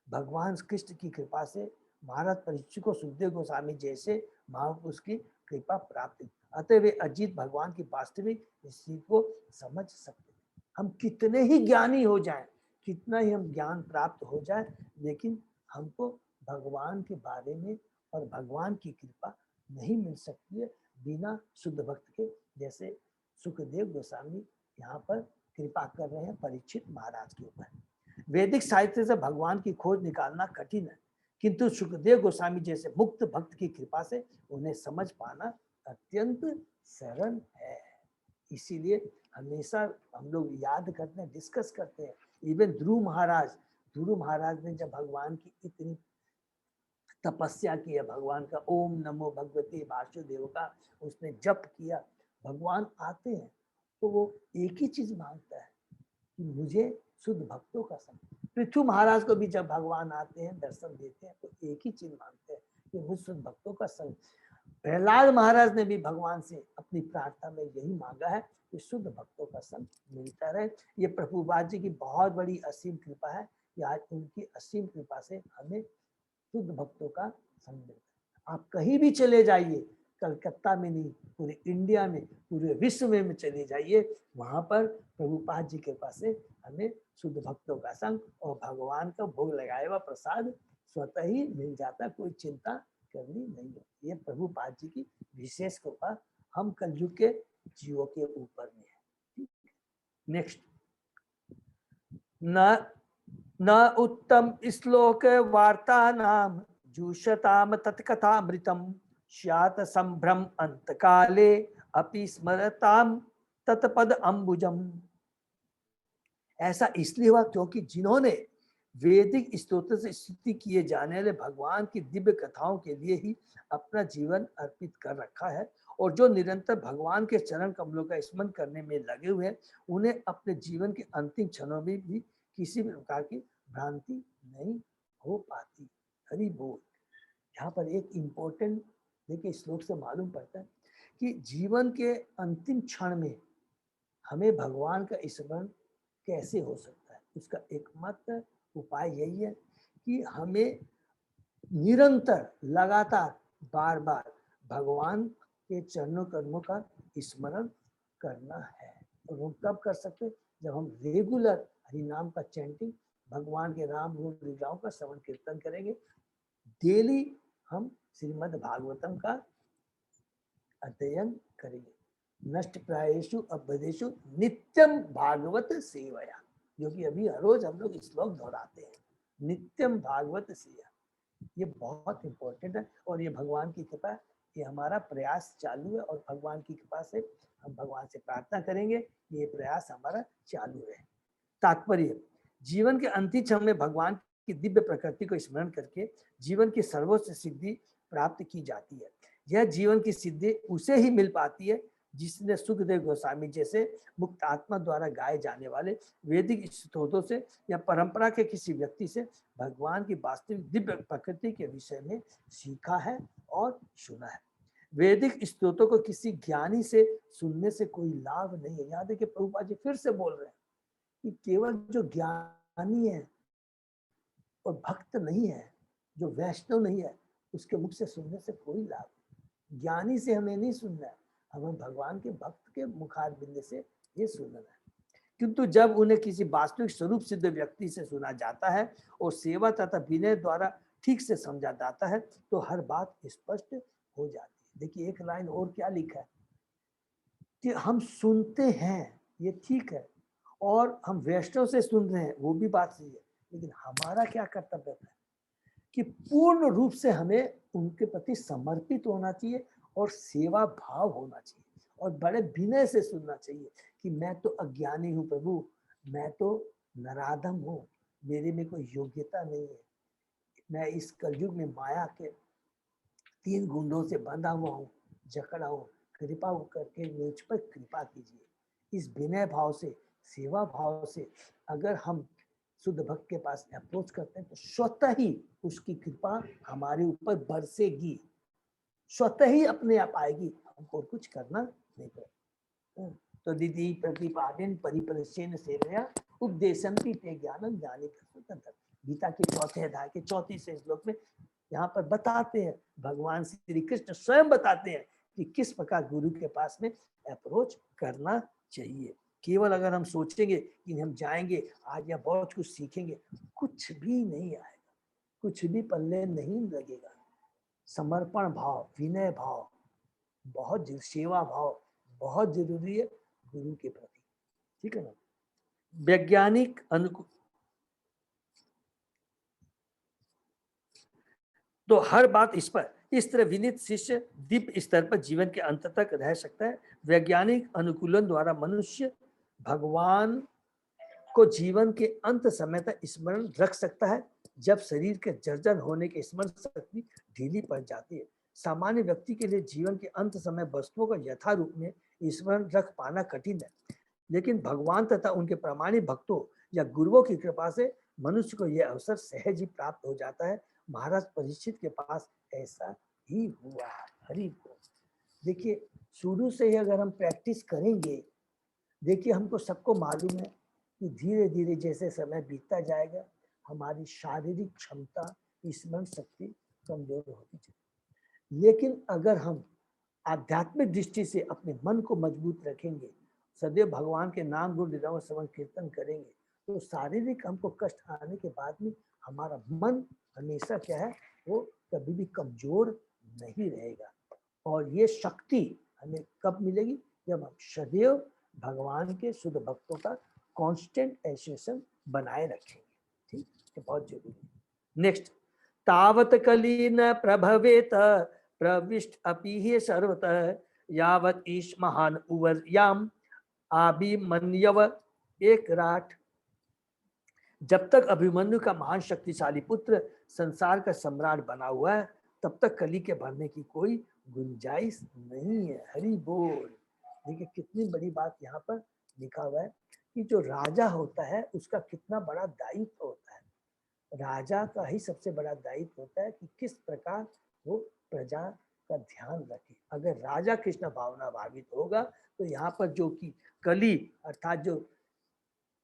भगवान कृष्ण की कृपा से महाराज परीक्षित को सुखदेव गोस्वामी जैसे महापुरुष की कृपा प्राप्त हुई, अतः वे अजीत भगवान की वास्तविक स्थिति को समझ सकते। हम कितने ही ज्ञानी हो जाएं, कितना ही हम ज्ञान प्राप्त हो जाए, लेकिन हमको भगवान के बारे में और भगवान की कृपा नहीं मिल सकती है बिना शुद्ध भक्त के, जैसे सुखदेव गोस्वामी यहाँ पर कृपा कर रहे हैं परीक्षित महाराज के ऊपर। वैदिक साहित्य से भगवान की खोज निकालना कठिन है, किंतु सुखदेव गोस्वामी जैसे मुक्त भक्त की कृपा से उन्हें समझ पाना अत्यंत सरल है। इसीलिए हमेशा हम लोग याद करते हैं, डिस्कस करते हैं। इवन ध्रुव महाराज ने जब भगवान की इतनी तपस्या किया, भगवान का ओम नमो भगवते वासुदेव का उसने जप किया, भगवान आते हैं तो वो एक ही चीज मांगता है कि मुझे शुद्ध भक्तों का संग। पृथ्वी महाराज को भी जब भगवान आते हैं, दर्शन देते हैं, तो एक ही चीज मांगते हैं कि मुझे शुद्ध भक्तों का संग। प्रहलाद महाराज ने भी भगवान से अपनी प्रार्थना में यही मांगा है कि शुद्ध भक्तों का संग मिलता रहे। ये प्रभुपाद जी की बहुत बड़ी असीम कृपा है कि आज उनकी असीम कृपा से हमें शुद्ध भक्तों का संग मिलता है। आप कहीं भी चले जाइए, कलकत्ता में नहीं, पूरे इंडिया में, पूरे विश्व में चले जाइए, वहां पर प्रभुपाद जी के पास से हमें शुद्ध भक्तों का संग और भगवान का भोग लगाया हुआ प्रसाद स्वतः ही मिल जाता, कोई चिंता करनी नहीं है। ये प्रभुपाद जी की विशेष कृपा हम कलयुग के जीवों के ऊपर में है। नेक्स्ट, न उत्तम श्लोक वार्ता नाम जुषताम तत्कथामृतम स्यात् संभ्रम अंतकाले अपि स्मरताम तत्पद अंबुजम। ऐसा इसलिए हुआ क्योंकि जिन्होंने वैदिक स्तोत्र से स्तुति किए जाने वाले भगवान की दिव्य कथाओं के लिए ही अपना जीवन अर्पित कर रखा है, और जो निरंतर भगवान के चरण कमलों का स्मरण करने में लगे हुए हैं, उन्हें अपने जीवन के अंतिम क्षणों में भी किसी भी प्रकार की भ्रांति नहीं हो पाती। हरि बोल। यहाँ पर एक इम्पोर्टेंट देखिए श्लोक से मालूम पड़ता है कि जीवन के अंतिम क्षण में हमें भगवान का स्मरण कैसे हो सकता है। उसका एकमात्र उपाय यही है कि हमें निरंतर लगातार बार बार भगवान के चरणों कर्मों का स्मरण करना है। और हम कब कर सकते हैं? जब हम रेगुलर हरि नाम का चैंटिंग, भगवान के नाम गुण लीलाओं का श्रवण कीर्तन करेंगे। डेली हम श्रीमद् भागवतम का अध्ययन करेंगे। नष्ट प्रायेषु अभ्यदेषु नित्यम भागवत सेवया, जो कि अभी हर रोज हम लोग श्लोक दोहराते हैं, नित्यम भागवत सेवा। ये बहुत इंपॉर्टेंट है और ये भगवान की कृपा है। ये हमारा प्रयास चालू है और भगवान की कृपा से हम भगवान से प्रार्थना करेंगे ये प्रयास हमारा चालू रहे। तात्पर्य, जीवन के अंतिम क्षण में भगवान की दिव्य प्रकृति को स्मरण करके जीवन की सर्वोच्च सिद्धि प्राप्त की जाती है। यह जीवन की सिद्धि उसे ही मिल पाती है जिसने सुखदेव गोस्वामी जैसे मुक्त आत्मा द्वारा गाए जाने वाले वैदिक स्तोत्रों से या परंपरा के किसी व्यक्ति से भगवान की वास्तविक दिव्य प्रकृति के विषय में सीखा है और सुना है। वैदिक स्तोत्रों को किसी ज्ञानी से सुनने से कोई लाभ नहीं है। यहाँ देखिए प्रभुपाद जी फिर से बोल रहे हैं कि केवल जो ज्ञानी है और भक्त नहीं है, जो वैष्णव नहीं है, उसके मुख से सुनने से कोई लाभ नहीं। ज्ञानी से हमें नहीं सुनना है, हमें भगवान के भक्त के मुखारबिंद से ये सुनना है। किंतु जब उन्हें किसी वास्तविक स्वरूप सिद्ध व्यक्ति से सुना जाता है और सेवा तथा विनय द्वारा ठीक से समझा जाता है तो हर बात स्पष्ट हो जाती है। देखिए एक लाइन और क्या लिखा है कि हम सुनते हैं, ये ठीक है, और हम वैष्णव से सुन रहे हैं, वो भी बात सही है, लेकिन हमारा क्या कर्तव्य है कि पूर्ण रूप से हमें उनके प्रति समर्पित होना चाहिए और सेवा भाव होना चाहिए और बड़े विनय से सुनना चाहिए कि मैं तो अज्ञानी हूँ प्रभु, मैं तो नराधम हूँ, मेरे में कोई योग्यता नहीं है, मैं इस कलयुग में माया के 3 गुंडों से बंधा हुआ हूँ, जकड़ा हूँ, कृपा करके मुझ पर कृपा कीजिए। इस विनय भाव से, सेवा भाव से अगर हम शुद्ध भक्त के पास अप्रोच करते हैं तो स्वतः ही उसकी कृपा हमारे ऊपर बरसेगी, स्वतः ही अपने आप आएगी, हमको कुछ करना नहीं पड़ेगा। तो दीदी प्रतिपादन परिपरिचयन सेवया उपदेशंति ते ज्ञानम ज्ञानी प्रसूतंत्र, गीता के 4थे अध्याय के 34 श्लोक में यहाँ पर बताते हैं, भगवान श्री कृष्ण स्वयं बताते हैं कि किस प्रकार गुरु के पास में अप्रोच करना चाहिए। केवल अगर हम सोचेंगे कि हम जाएंगे आज या बहुत कुछ सीखेंगे, कुछ भी नहीं आएगा, कुछ भी पल्ले नहीं लगेगा। समर्पण भाव, विनय भाव बहुत, सेवा भाव बहुत जरूरी है गुरु के प्रति, ठीक है ना। वैज्ञानिक अनुकूल तो हर बात इस तरह विनीत शिष्य दिव्य स्तर पर जीवन के अंत तक रह सकता है। वैज्ञानिक अनुकूलन द्वारा मनुष्य भगवान को जीवन के अंत समय तक स्मरण रख सकता है जब शरीर के जर्जर होने की स्मरण शक्ति ढीली पड़ जाती है। सामान्य व्यक्ति के लिए जीवन के अंत समय वस्तुओं का यथा रूप में स्मरण रख पाना कठिन है, लेकिन भगवान तथा उनके प्रामाणिक भक्तों या गुरुओं की कृपा से मनुष्य को यह अवसर सहज ही प्राप्त हो जाता है। महाराज परीक्षित के पास ऐसा ही हुआ। हरि बोल। देखिए शुरू से ही अगर हम प्रैक्टिस करेंगे, देखिए हमको सबको मालूम है कि धीरे धीरे जैसे समय बीतता जाएगा हमारी शारीरिक क्षमता, स्मरण शक्ति कमजोर होती जाएगी, लेकिन अगर हम आध्यात्मिक दृष्टि से अपने मन को मजबूत रखेंगे, सदैव भगवान के नाम गुण लीलाओं श्रवण कीर्तन करेंगे, तो शारीरिक हमको कष्ट आने के बाद में हमारा मन हमेशा क्या है, वो कभी भी कमजोर नहीं रहेगा। और ये शक्ति हमें कब मिलेगी? जब हम सदैव भगवान के शुद्ध भक्तों का कांस्टेंट एसोसिएशन बनाए रखेंगे, ठीक है, बहुत जरूरी। नेक्स्ट, तावत कली न प्रभवेत प्रविष्ट अपि हे सर्वतः यावत ईश महान उवर्याम अभिमन्यव एक राठ। जब तक अभिमन्यु का महान शक्तिशाली पुत्र संसार का सम्राट बना हुआ है तब तक कली के भरने की कोई गुंजाइश नहीं है। हरि बोल। देखिए कितनी बड़ी बात यहाँ पर लिखा हुआ है कि जो राजा होता है उसका कितना बड़ा दायित्व होता है। राजा का ही सबसे बड़ा दायित्व होता है कि किस प्रकार वो प्रजा का ध्यान रखे। अगर राजा कृष्ण भावना भावित होगा तो यहाँ पर जो कि कली अर्थात जो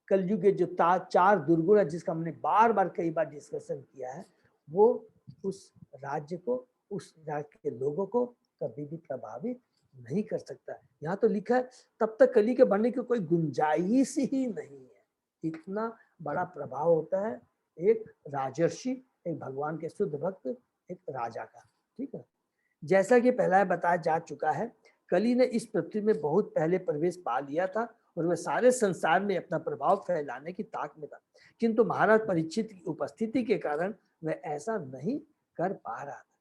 कलयुग के जो 4 दुर्गुण है जिसका हमने बार बार कई बार डिस्कशन किया है, वो उस राज्य को, उस राज्य के लोगों को कभी भी प्रभावित नहीं कर सकता। यहाँ तो लिखा है तब तक कली के बढ़ने की कोई गुंजाइश ही नहीं है। इतना बड़ा प्रभाव होता है एक राजर्षि, एक भगवान के शुद्ध भक्त, एक राजा का। ठीक है, जैसा कि पहले बताया जा चुका है, कली ने इस पृथ्वी में बहुत पहले प्रवेश पा लिया था और वह सारे संसार में अपना प्रभाव फैलाने की ताक में था, किंतु महाराज परीक्षित की उपस्थिति के कारण वह ऐसा नहीं कर पा रहा था।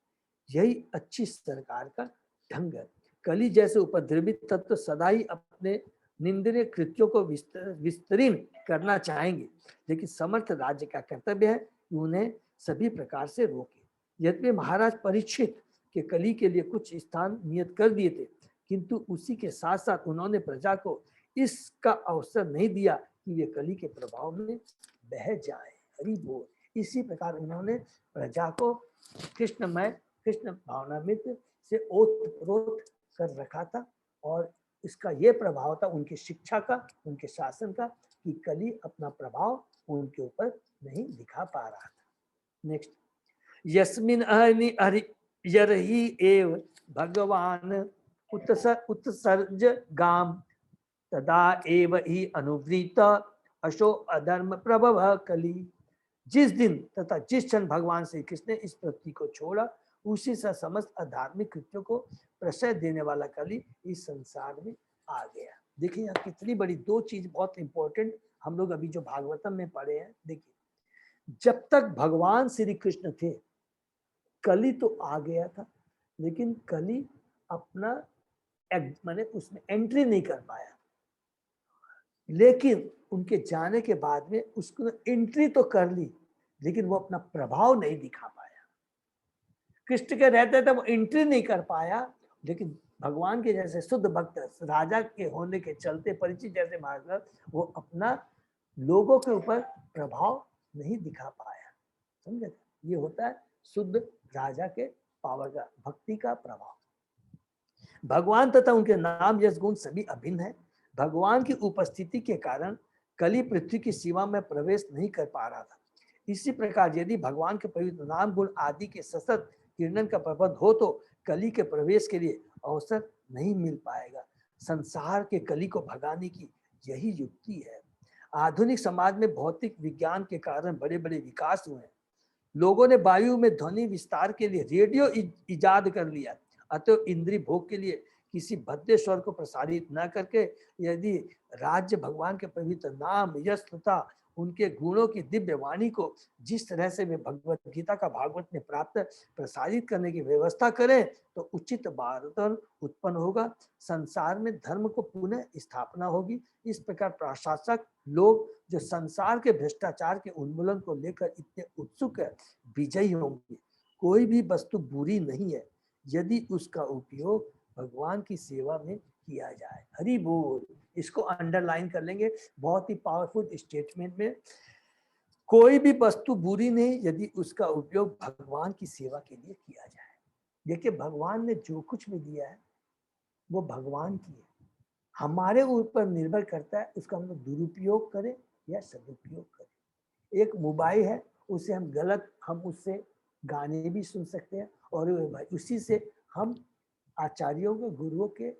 यही अच्छी सरकार का ढंग है। कली जैसे उपद्रवित तत्व सदा ही अपने निंदनीय कृत्यों को विस्तरीन करना चाहेंगे, लेकिन समर्थ राज्य का कर्तव्य है कि उन्हें सभी प्रकार से रोके। यद्यपि महाराज परीक्षित के कली के लिए कुछ स्थान नियत कर दिए थे, किंतु उसी के साथ साथ उन्होंने प्रजा को इसका अवसर नहीं दिया कि वे कली के प्रभाव में बह जाए। हरि बोल। इसी प्रकार उन्होंने प्रजा को कृष्ण भावनामृत से ओतप्रोत कर रखा था, और इसका ये प्रभाव था उनकी शिक्षा का, उनके शासन का, कि कली अपना प्रभाव उनके ऊपर नहीं दिखा पा रहा था। नेक्स्ट, यस्मिन यरहि एव भगवान उत्सर्ज गाम तदा एव ही अनुवृत अशो अधर्म प्रभव कली। जिस दिन तथा जिस क्षण भगवान श्री कृष्ण ने इस पृथ्वी को छोड़ा, उसी से समस्त अधार्मिक कृत्यों को प्रश्रय देने वाला कली इस संसार में आ गया। देखिए यहाँ कितनी बड़ी दो चीज बहुत इंपॉर्टेंट हम लोग अभी जो भागवतम में पढ़े हैं। देखिए, जब तक भगवान श्री कृष्ण थे कली तो आ गया था, लेकिन कली अपना माने उसमें एंट्री नहीं कर पाया, लेकिन उनके जाने के बाद में उसको एंट्री तो कर ली, लेकिन वो अपना प्रभाव नहीं दिखा पाया। कृष्ण के रहते थे वो एंट्री नहीं कर पाया, लेकिन भगवान के जैसे शुद्ध भक्त राजा के होने के चलते परिचित जैसे महाराज वो अपना लोगों के ऊपर प्रभाव नहीं दिखा पाया। समझे? ये होता है शुद्ध राजा के पावर का, भक्ति का प्रभाव। भगवान तथा उनके नाम यश गुण सभी अभिन्न है। भगवान की उपस्थिति के कारण कली पृथ्वी की सीमा में प्रवेश नहीं कर पा रहा था। इसी प्रकार यदि भगवान के पवित्र नाम गुण आदि के सतत कीर्तन का प्रबंध हो तो कली के प्रवेश के लिए अवसर नहीं मिल पाएगा। संसार के कली को भगाने की यही युक्ति है। आधुनिक समाज में भौतिक विज्ञान के कारण बड़े बड़े विकास हुए हैं। लोगों ने वायु में ध्वनि विस्तार के लिए रेडियो इजाद कर लिया, अतः इंद्रिय भोग के लिए किसी भद्दे स्वर को प्रसारित न करके यदि राज्य भगवान के पवित्र नाम यश तथा उनके गुणों की दिव्य वाणी को जिस तरह से वे भगवत गीता का भागवत में प्राप्त प्रसारित करने की व्यवस्था करें तो उचित वातावरण उत्पन्न होगा, संसार में धर्म को पुनः स्थापना होगी। इस प्रकार प्रशासक लोग जो संसार के भ्रष्टाचार के उन्मूलन को लेकर इतने उत्सुक है विजयी होंगे। कोई भी वस्तु बुरी नहीं है यदि उसका उपयोग भगवान की सेवा में किया जाए। हरि बोल। इसको अंडरलाइन कर लेंगे, बहुत ही पावरफुल स्टेटमेंट में। कोई भी वस्तु बुरी नहीं यदि उसका उपयोग भगवान की सेवा के लिए किया जाए। देखिए, भगवान ने जो कुछ भी दिया है वो भगवान की है, हमारे ऊपर निर्भर करता है उसका हम लोग दुरुपयोग करें या सदुपयोग करें। एक मोबाइल है, उसे हम गलत, हम उससे गाने भी सुन सकते हैं और उसी से हम आचार्यों के, गुरुओं के,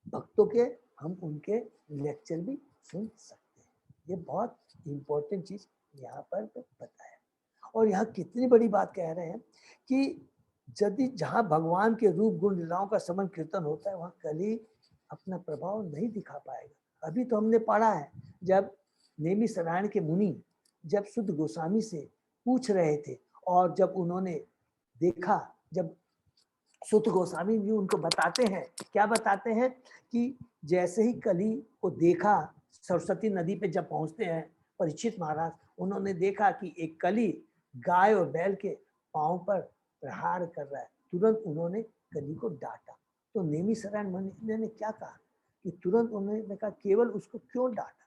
भक्तों के हम उनके लेक्चर भी सुन सकते हैं। ये बहुत इंपॉर्टेंट चीज यहाँ पर बताया। और यहाँ कितनी बड़ी बात कह रहे हैं कि यदि जहाँ भगवान के रूप गुण लीलाओं का समन कीर्तन होता है वहाँ कली अपना प्रभाव नहीं दिखा पाएगा। अभी तो हमने पढ़ा है जब नेमिषारण्य के मुनि जब शुद्ध गोस्वामी से पूछ रहे थे और जब उन्होंने देखा, जब शुद्ध गोस्वामी जी उनको बताते हैं, क्या बताते हैं कि जैसे ही कली को देखा, सरस्वती नदी पे जब पहुंचते हैं परीक्षित महाराज, उन्होंने देखा कि एक कली गाय और बैल के पांव पर प्रहार कर रहा है। तुरंत उन्होंने कली को डांटा। तो नेमिषारण्य मुनि ने क्या कहा कि तुरंत उन्होंने कहा केवल उसको क्यों डांटा।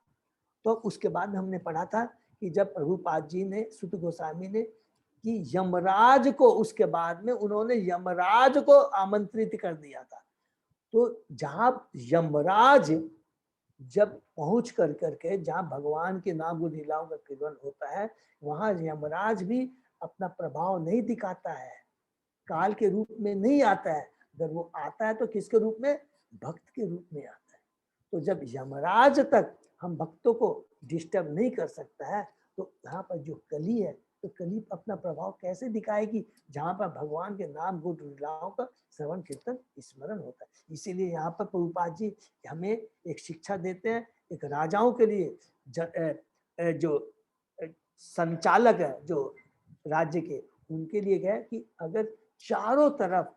तो उसके बाद हमने पढ़ा था कि जब प्रभुपाद जी ने, शुद्ध गोस्वामी ने कि यमराज को, उसके बाद में उन्होंने यमराज को आमंत्रित कर दिया था। तो जहां यमराज जब पहुंच कर करके जहां भगवान के नाम गुण लीलाओं का कीर्तन होता है वहां यमराज भी अपना प्रभाव नहीं दिखाता है। काल के रूप में नहीं आता है। अगर वो आता है तो किसके रूप में? भक्त के रूप में आता है। तो जब यमराज तक हम भक्तों को डिस्टर्ब नहीं कर सकता है, तो यहाँ पर जो कली है, तो कली अपना प्रभाव कैसे दिखाएगी? जहाँ पर भगवान के नाम गुण लीलाओं का श्रवण कीर्तन स्मरण होता है। इसीलिए यहाँ पर प्रभुपाद जी हमें एक शिक्षा देते हैं, एक राजाओं के लिए जो संचालक है, जो राज्य के, उनके लिए क्या है कि अगर चारों तरफ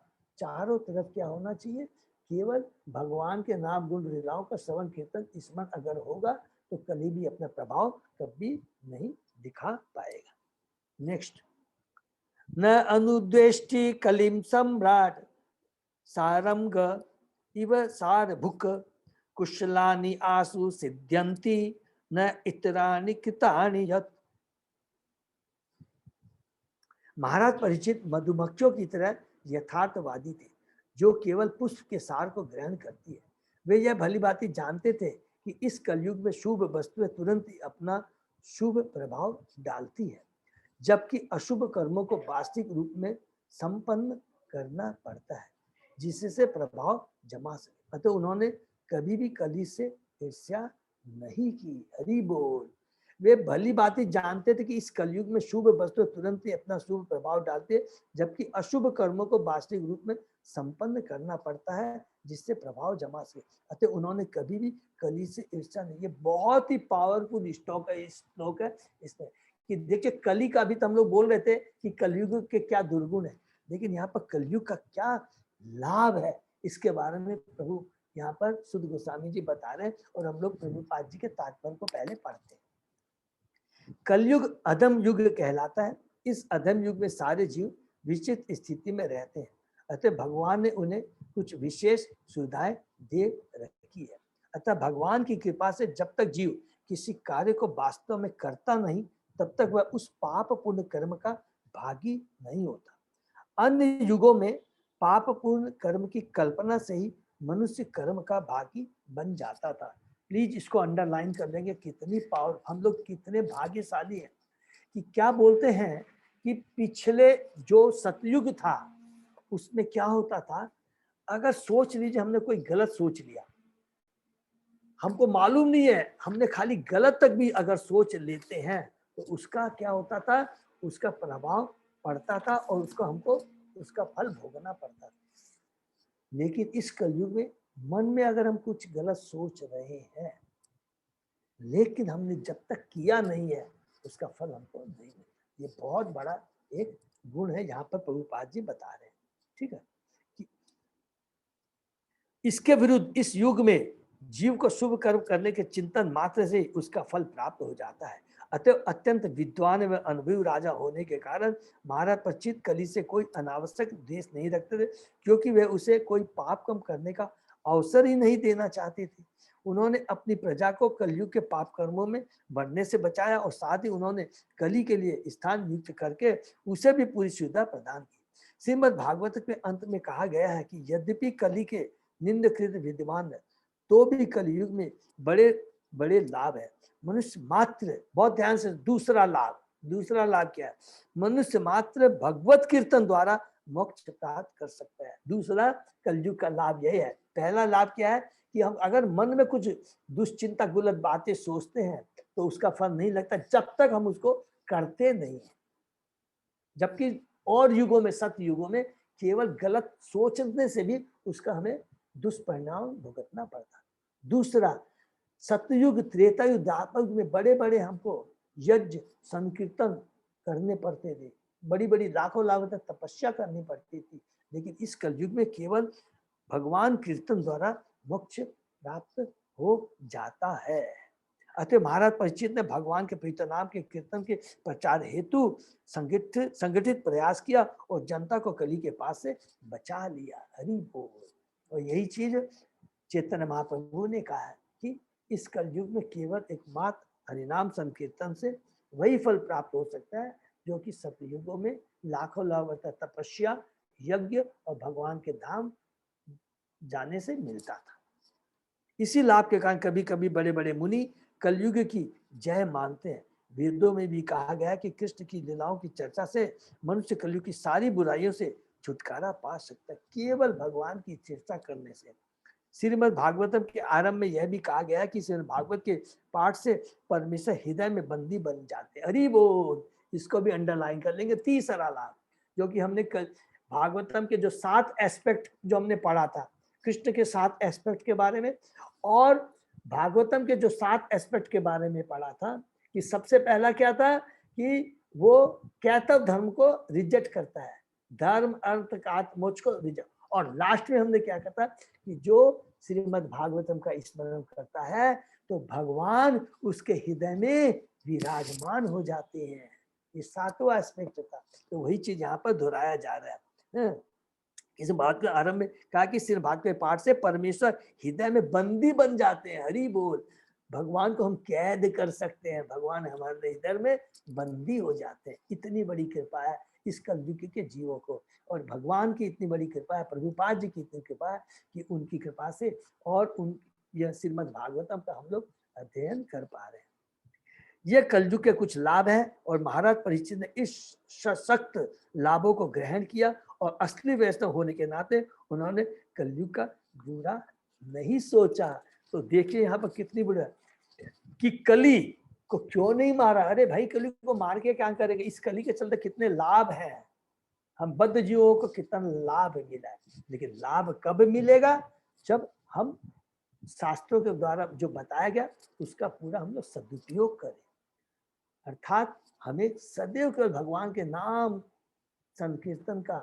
क्या होना चाहिए? केवल भगवान के नाम गुण लीलाओं का श्रवण कीर्तन स्मरण अगर होगा तो कली भी अपना प्रभाव कभी नहीं दिखा पाएगा। नेक्स्ट, न अनुद्वेष्टि कलिम सम्राट सारंग इव सारभुक कुशलानि आसु सिद्ध्यन्ति न इतराणि कृतानि यत्। महाराज परीक्षित मधुमक्खियों की तरह यथार्थवादी थे, जो केवल पुष्प के सार को ग्रहण करती है। वे यह भली भांति जानते थे कि इस कलयुग में शुभ वस्तुएं तुरंत ही अपना शुभ प्रभाव डालती है, जबकि अशुभ कर्मों को वास्तविक रूप में संपन्न करना पड़ता है, जिससे प्रभाव जमा सके। अतः उन्होंने कभी भी कली से ईर्ष्या नहीं की। हरि बोल। वे भली भांति जानते थे कि इस कलयुग में शुभ वस्तु तुरंत ही अपना शुभ प्रभाव डालते हैं, जबकि अशुभ कर्मों को वास्तविक रूप में संपन्न करना पड़ता है, जिससे प्रभाव जमा सके। अतः उन्होंने कभी भी कली से ईर्ष्या नहीं। ये बहुत ही पावरफुल श्लोक है, श्लोक है इसमें कि देखिए, कली का भी तो हम लोग बोल रहे थे कि कलयुग के क्या दुर्गुण है, लेकिन यहाँ पर कलयुग का क्या लाभ है, इसके बारे में प्रभु यहाँ पर शुद्ध गोस्वामी जी बता रहे हैं, और हम लोग प्रभुपाद जी के तात्पर्य को पहले पढ़ते हैं। कलयुग अधम युग कहलाता है। इस अधम युग में सारे जीव विचित्र स्थिति में रहते हैं, अतः भगवान ने उन्हें कुछ विशेष सुविधाएं दे रखी है। अतः भगवान की कृपा से जब तक जीव किसी कार्य को वास्तव में करता नहीं, तब तक वह उस पाप पुण्य कर्म का भागी नहीं होता। अन्य युगों में पाप पुण्य कर्म की कल्पना से ही मनुष्य कर्म का भागी बन जाता था। प्लीज इसको अंडरलाइन कर देंगे, कितनी पावर, हम लोग कितने भाग्यशाली हैं कि क्या बोलते हैं कि पिछले जो सतयुग था उसमें क्या होता था, अगर सोच लीजिए हमने कोई गलत सोच लिया, हमको मालूम नहीं है, हमने खाली गलत तक भी अगर सोच लेते हैं तो उसका क्या होता था, उसका प्रभाव पड़ता था और उसको हमको उसका फल भोगना पड़ता था। लेकिन इस कलयुग में मन में अगर हम कुछ गलत सोच रहे हैं, लेकिन हमने जब तक किया नहीं है, उसका फल हमको नहीं मिलता। ये बहुत बड़ा एक गुण है, यहाँ पर प्रभुपाद जी बता रहे हैं। ठीक है, कि इसके विरुद्ध इस युग में जीव को शुभ कर्म करने के चिंतन मात्र से उसका फल प्राप्त हो जाता है। अतः अत्यंत विद्वान व अनुभवी राजा होने के कारण महाराज परीक्षित कली से कोई अनावश्यक द्वेष नहीं रखते थे, क्योंकि वे उसे कोई पाप कम करने का अवसर ही नहीं देना चाहते थे। उन्होंने अपनी प्रजा को कलयुग के पाप कर्मों में बढ़ने से बचाया, और साथ ही उन्होंने कली के लिए स्थान नियुक्त करके उसे भी पूरी सुविधा प्रदान की। श्रीमद् भागवत के अंत में कहा गया है कि यद्यपि कली के निंदकृत विद्यमान है, तो भी कलयुग में बड़े बड़े लाभ है। मनुष्य मात्र, बहुत ध्यान से, दूसरा लाभ क्या है? मनुष्य मात्र भगवत कीर्तन द्वारा मोक्ष प्राप्त कर सकता है। दूसरा कलयुग का लाभ यही है। पहला लाभ क्या है कि हम अगर मन में कुछ दुश्चिंता गलत बातें सोचते हैं तो उसका फल नहीं लगता जब तक हम उसको करते नहीं है। जबकि और युगों में, सत्य युगों में, केवल गलत सोचने से भी उसका हमें दुष्परिणाम भुगतना पड़ता। दूसरा, सतयुग, त्रेतायुग, द्वापर में बड़े बड़े हमको यज्ञ संकीर्तन करने पड़ते थे, बड़ी बड़ी लाखों लाखों तक तपस्या करनी पड़ती थी। लेकिन इस कलयुग में केवल भगवान कीर्तन द्वारा मोक्ष प्राप्त हो जाता है। अतः महाराज परीक्षित ने भगवान के प्रीत नाम के कीर्तन के प्रचार हेतु संगठित प्रयास किया और जनता को कली के पास से बचा लिया। हरि बोल। और यही चीज चैतन्य महाप्रभु ने कहा है कि इस कलयुग में केवल एकमात्र हरिनाम संकीर्तन से वही फल प्राप्त हो सकता है जो कि सतयुगों में लाखों लाख तपस्या, यज्ञ और भगवान के धाम जाने से मिलता था। इसी लाभ के कारण कभी कभी बड़े बड़े मुनि कलयुग की जय मानते हैं। वेदों में भी कहा गया है कि कृष्ण की लीलाओं की चर्चा से मनुष्य कलयुग की सारी बुराइयों से छुटकारा पा सकता है केवल भगवान की चेष्टा करने से। श्रीमद् भागवतम के आरंभ में यह भी कहा गया है कि श्रीमद् भागवत के पाठ से परमेश्वर हृदय में बंदी बन जाते हैं। हरि बोल, इसको भी अंडरलाइन कर लेंगे। तीसरा लाभ जो कि हमने भागवतम के जो 7 एस्पेक्ट जो हमने पढ़ा था, कृष्ण के 7 एस्पेक्ट के बारे में, और भागवतम के जो 7 एस्पेक्ट के बारे में पढ़ा था कि सबसे पहला क्या था कि वो कैतव धर्म को रिजेक्ट करता है, धर्म अर्थ काम मोक्ष को रिजेक्ट, और लास्ट में हमने क्या कहता कि जो श्रीमद् भागवतम का स्मरण करता है तो भगवान उसके हृदय में विराजमान हो जाते हैं। ये 7वां एस्पेक्ट था, तो वही चीज यहाँ पर दोहराया जा रहा है। इस बात के आरंभ में कहा कि श्रीमद् भागवत के पाठ से परमेश्वर हृदय में बंदी बन जाते हैं। हरि बोल, भगवान को हम कैद कर सकते हैं, भगवान हमारे हृदय में बंदी हो जाते हैं। इतनी बड़ी कृपा है इस कलयुग के जीवों को, और भगवान की इतनी बड़ी कृपा है, प्रभुपाद जी की इतनी कृपा है कि उनकी कृपा से और उन यह श्रीमद् भागवतम का हम लोग अध्ययन कर पा रहे हैं। यह कलयुग के कुछ लाभ हैं, और महाराज परीक्षित ने इस सशक्त लाभों को ग्रहण किया, और असली वैष्णव होने के नाते उन्होंने कलयुग का बुरा नहीं सोचा। तो देखिए यहाँ पर कितनी बुरा कि कली को क्यों नहीं मारा। अरे भाई, कली को मार के क्या करेगा, इस कली के चलते कितने लाभ हैं, हम बद्ध जीवों को कितना लाभ मिला है। लेकिन लाभ कब मिलेगा, जब हम शास्त्रों के द्वारा जो बताया गया उसका पूरा हम लोग सदुपयोग करें। अर्थात हमें सदैव केवल भगवान के नाम संकीर्तन का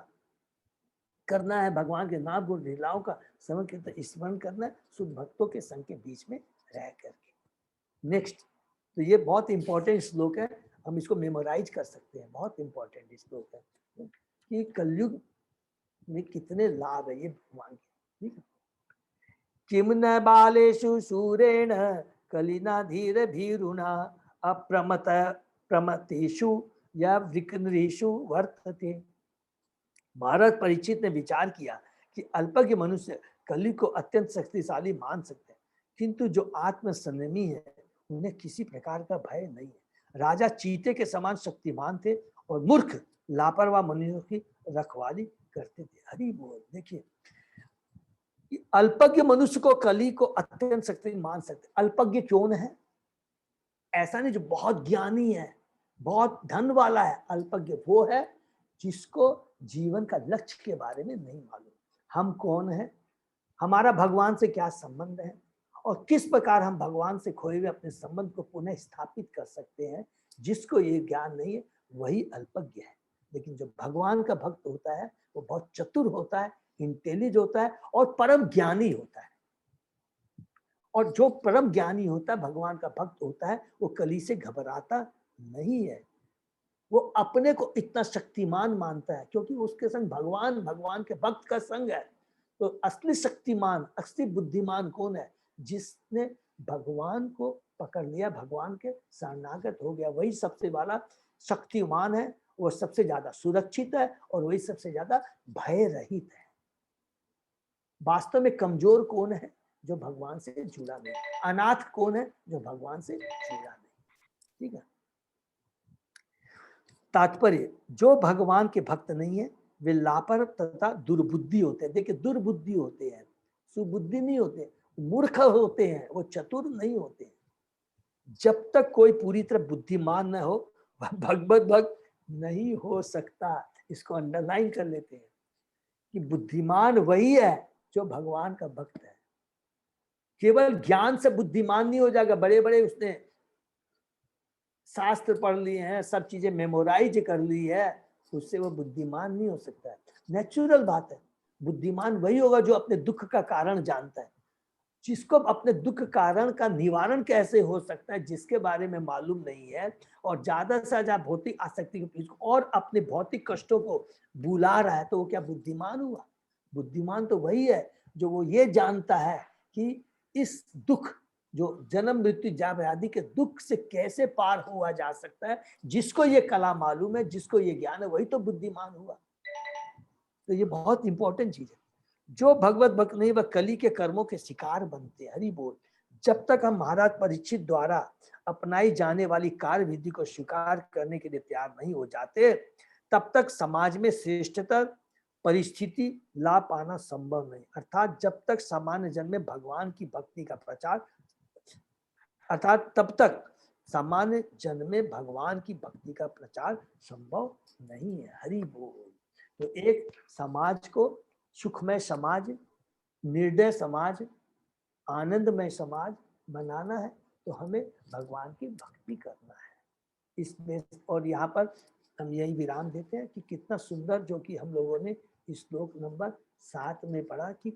करना है, भगवान के नाम गुण लीलाओं का श्रवण कीर्तन स्मरण करना है, शुद्ध भक्तों के संग के बीच में रह करके। नेक्स्ट, तो ये बहुत इंपॉर्टेंट श्लोक है, हम इसको मेमोराइज कर सकते हैं, बहुत इंपॉर्टेंट श्लोक है कि कलयुग में कितने लाभ है ये भगवान के। ठीक है, किम न बालेषु सूरेण कलिना धीर भीरुना अप्रमत प्रमतेषु या विकनृषु वर्तते। महाराज परीक्षित ने विचार किया कि अल्पज्ञ मनुष्य कली को अत्यंत शक्तिशाली मान सकते हैं, किंतु जो आत्म संयमी है उन्हें किसी प्रकार का भय नहीं है। राजा चीते के समान शक्तिमान थे और मूर्ख लापरवाह मनुष्यों की रखवाली करते थे। हरि बोल। देखिए, अल्पज्ञ मनुष्य को कली को अत्यंत शक्ति मान सकते। अल्पज्ञ कौन है? ऐसा नहीं जो बहुत ज्ञानी है, बहुत धन वाला है। अल्पज्ञ वो है जिसको जीवन का लक्ष्य के बारे में नहीं मालूम, हम कौन है, हमारा भगवान से क्या संबंध है, और किस प्रकार हम भगवान से खोए हुए अपने संबंध को पुनः स्थापित कर सकते हैं। जिसको ये ज्ञान नहीं है वही अल्पज्ञ है। लेकिन जो भगवान का भक्त होता है वो बहुत चतुर होता है, इंटेलिजेंट होता है और परम ज्ञानी होता है। और जो परम ज्ञानी होता है, भगवान का भक्त होता है, वो कली से घबराता नहीं है। वो अपने को इतना शक्तिमान मानता है क्योंकि उसके संग भगवान, भगवान के भक्त का संग है। तो असली शक्तिमान, असली बुद्धिमान कौन है? जिसने भगवान को पकड़ लिया, भगवान के शरणागत हो गया, वही सबसे बड़ा शक्तिमान है। वो सबसे ज्यादा सुरक्षित है और वही सबसे ज्यादा भय रहित है। वास्तव में कमजोर कौन है? जो भगवान से जुड़ा नहीं। अनाथ कौन है? जो भगवान से जुड़ा नहीं। ठीक है, तात्पर्य, जो भगवान के भक्त नहीं है वे लापर तथा दुर्बुद्धि होते हैं। देखिए, दुर्बुद्धि होते हैं, सुबुद्धि नहीं होते, मूर्ख होते हैं, वो चतुर नहीं होते। जब तक कोई पूरी तरह बुद्धिमान न हो वह भगवत भक्त नहीं हो सकता। इसको अंडरलाइन कर लेते हैं कि बुद्धिमान वही है जो भगवान का भक्त है। केवल ज्ञान से बुद्धिमान नहीं हो जाएगा। बड़े बड़े उसने शास्त्र पढ़ लिए हैं, सब चीजें मेमोराइज कर ली है, उससे वो बुद्धिमान नहीं हो सकता है। नेचुरल बात है। बुद्धिमान वही होगा जो अपने दुख का कारण जानता है। जिसको अपने दुख कारण का निवारण कैसे हो सकता है जिसके बारे में मालूम नहीं है, और ज्यादा से ज्यादा भौतिक आसक्ति के पीछे और अपने भौतिक कष्टों को बुला रहा है, तो वो क्या बुद्धिमान हुआ? बुद्धिमान तो वही है जो वो ये जानता है कि इस दुख, जो जन्म मृत्यु जाब आदि के दुख से कैसे पार हुआ जा सकता है। जिसको ये कला मालूम है, जिसको ये ज्ञान है, वही तो बुद्धिमान हुआ। तो ये बहुत इंपॉर्टेंट चीज है। जो भगवत भक्त नहीं वह कली के कर्मों के शिकार बनते हैं। हरि बोल। जब तक हम महाराज परीक्षित द्वारा अपनाई जाने वाली कार्य विधि को स्वीकार करने के लिए तैयार नहीं हो जाते, तब तक समाज में श्रेष्ठतर परिस्थिति ला पाना संभव नहीं। अर्थात जब तक सामान्य जन में भगवान की भक्ति का प्रचार, अर्थात तब तक सामान्य जन में भगवान की भक्ति का प्रचार संभव नहीं है। हरि बोल। तो एक समाज को सुखमय समाज, निर्दय समाज, आनंदमय समाज बनाना है तो हमें भगवान की भक्ति करना है। इसमें और यहाँ पर हम यही विराम देते हैं कि कितना सुंदर जो कि हम लोगों ने श्लोक नंबर 7 में पढ़ा कि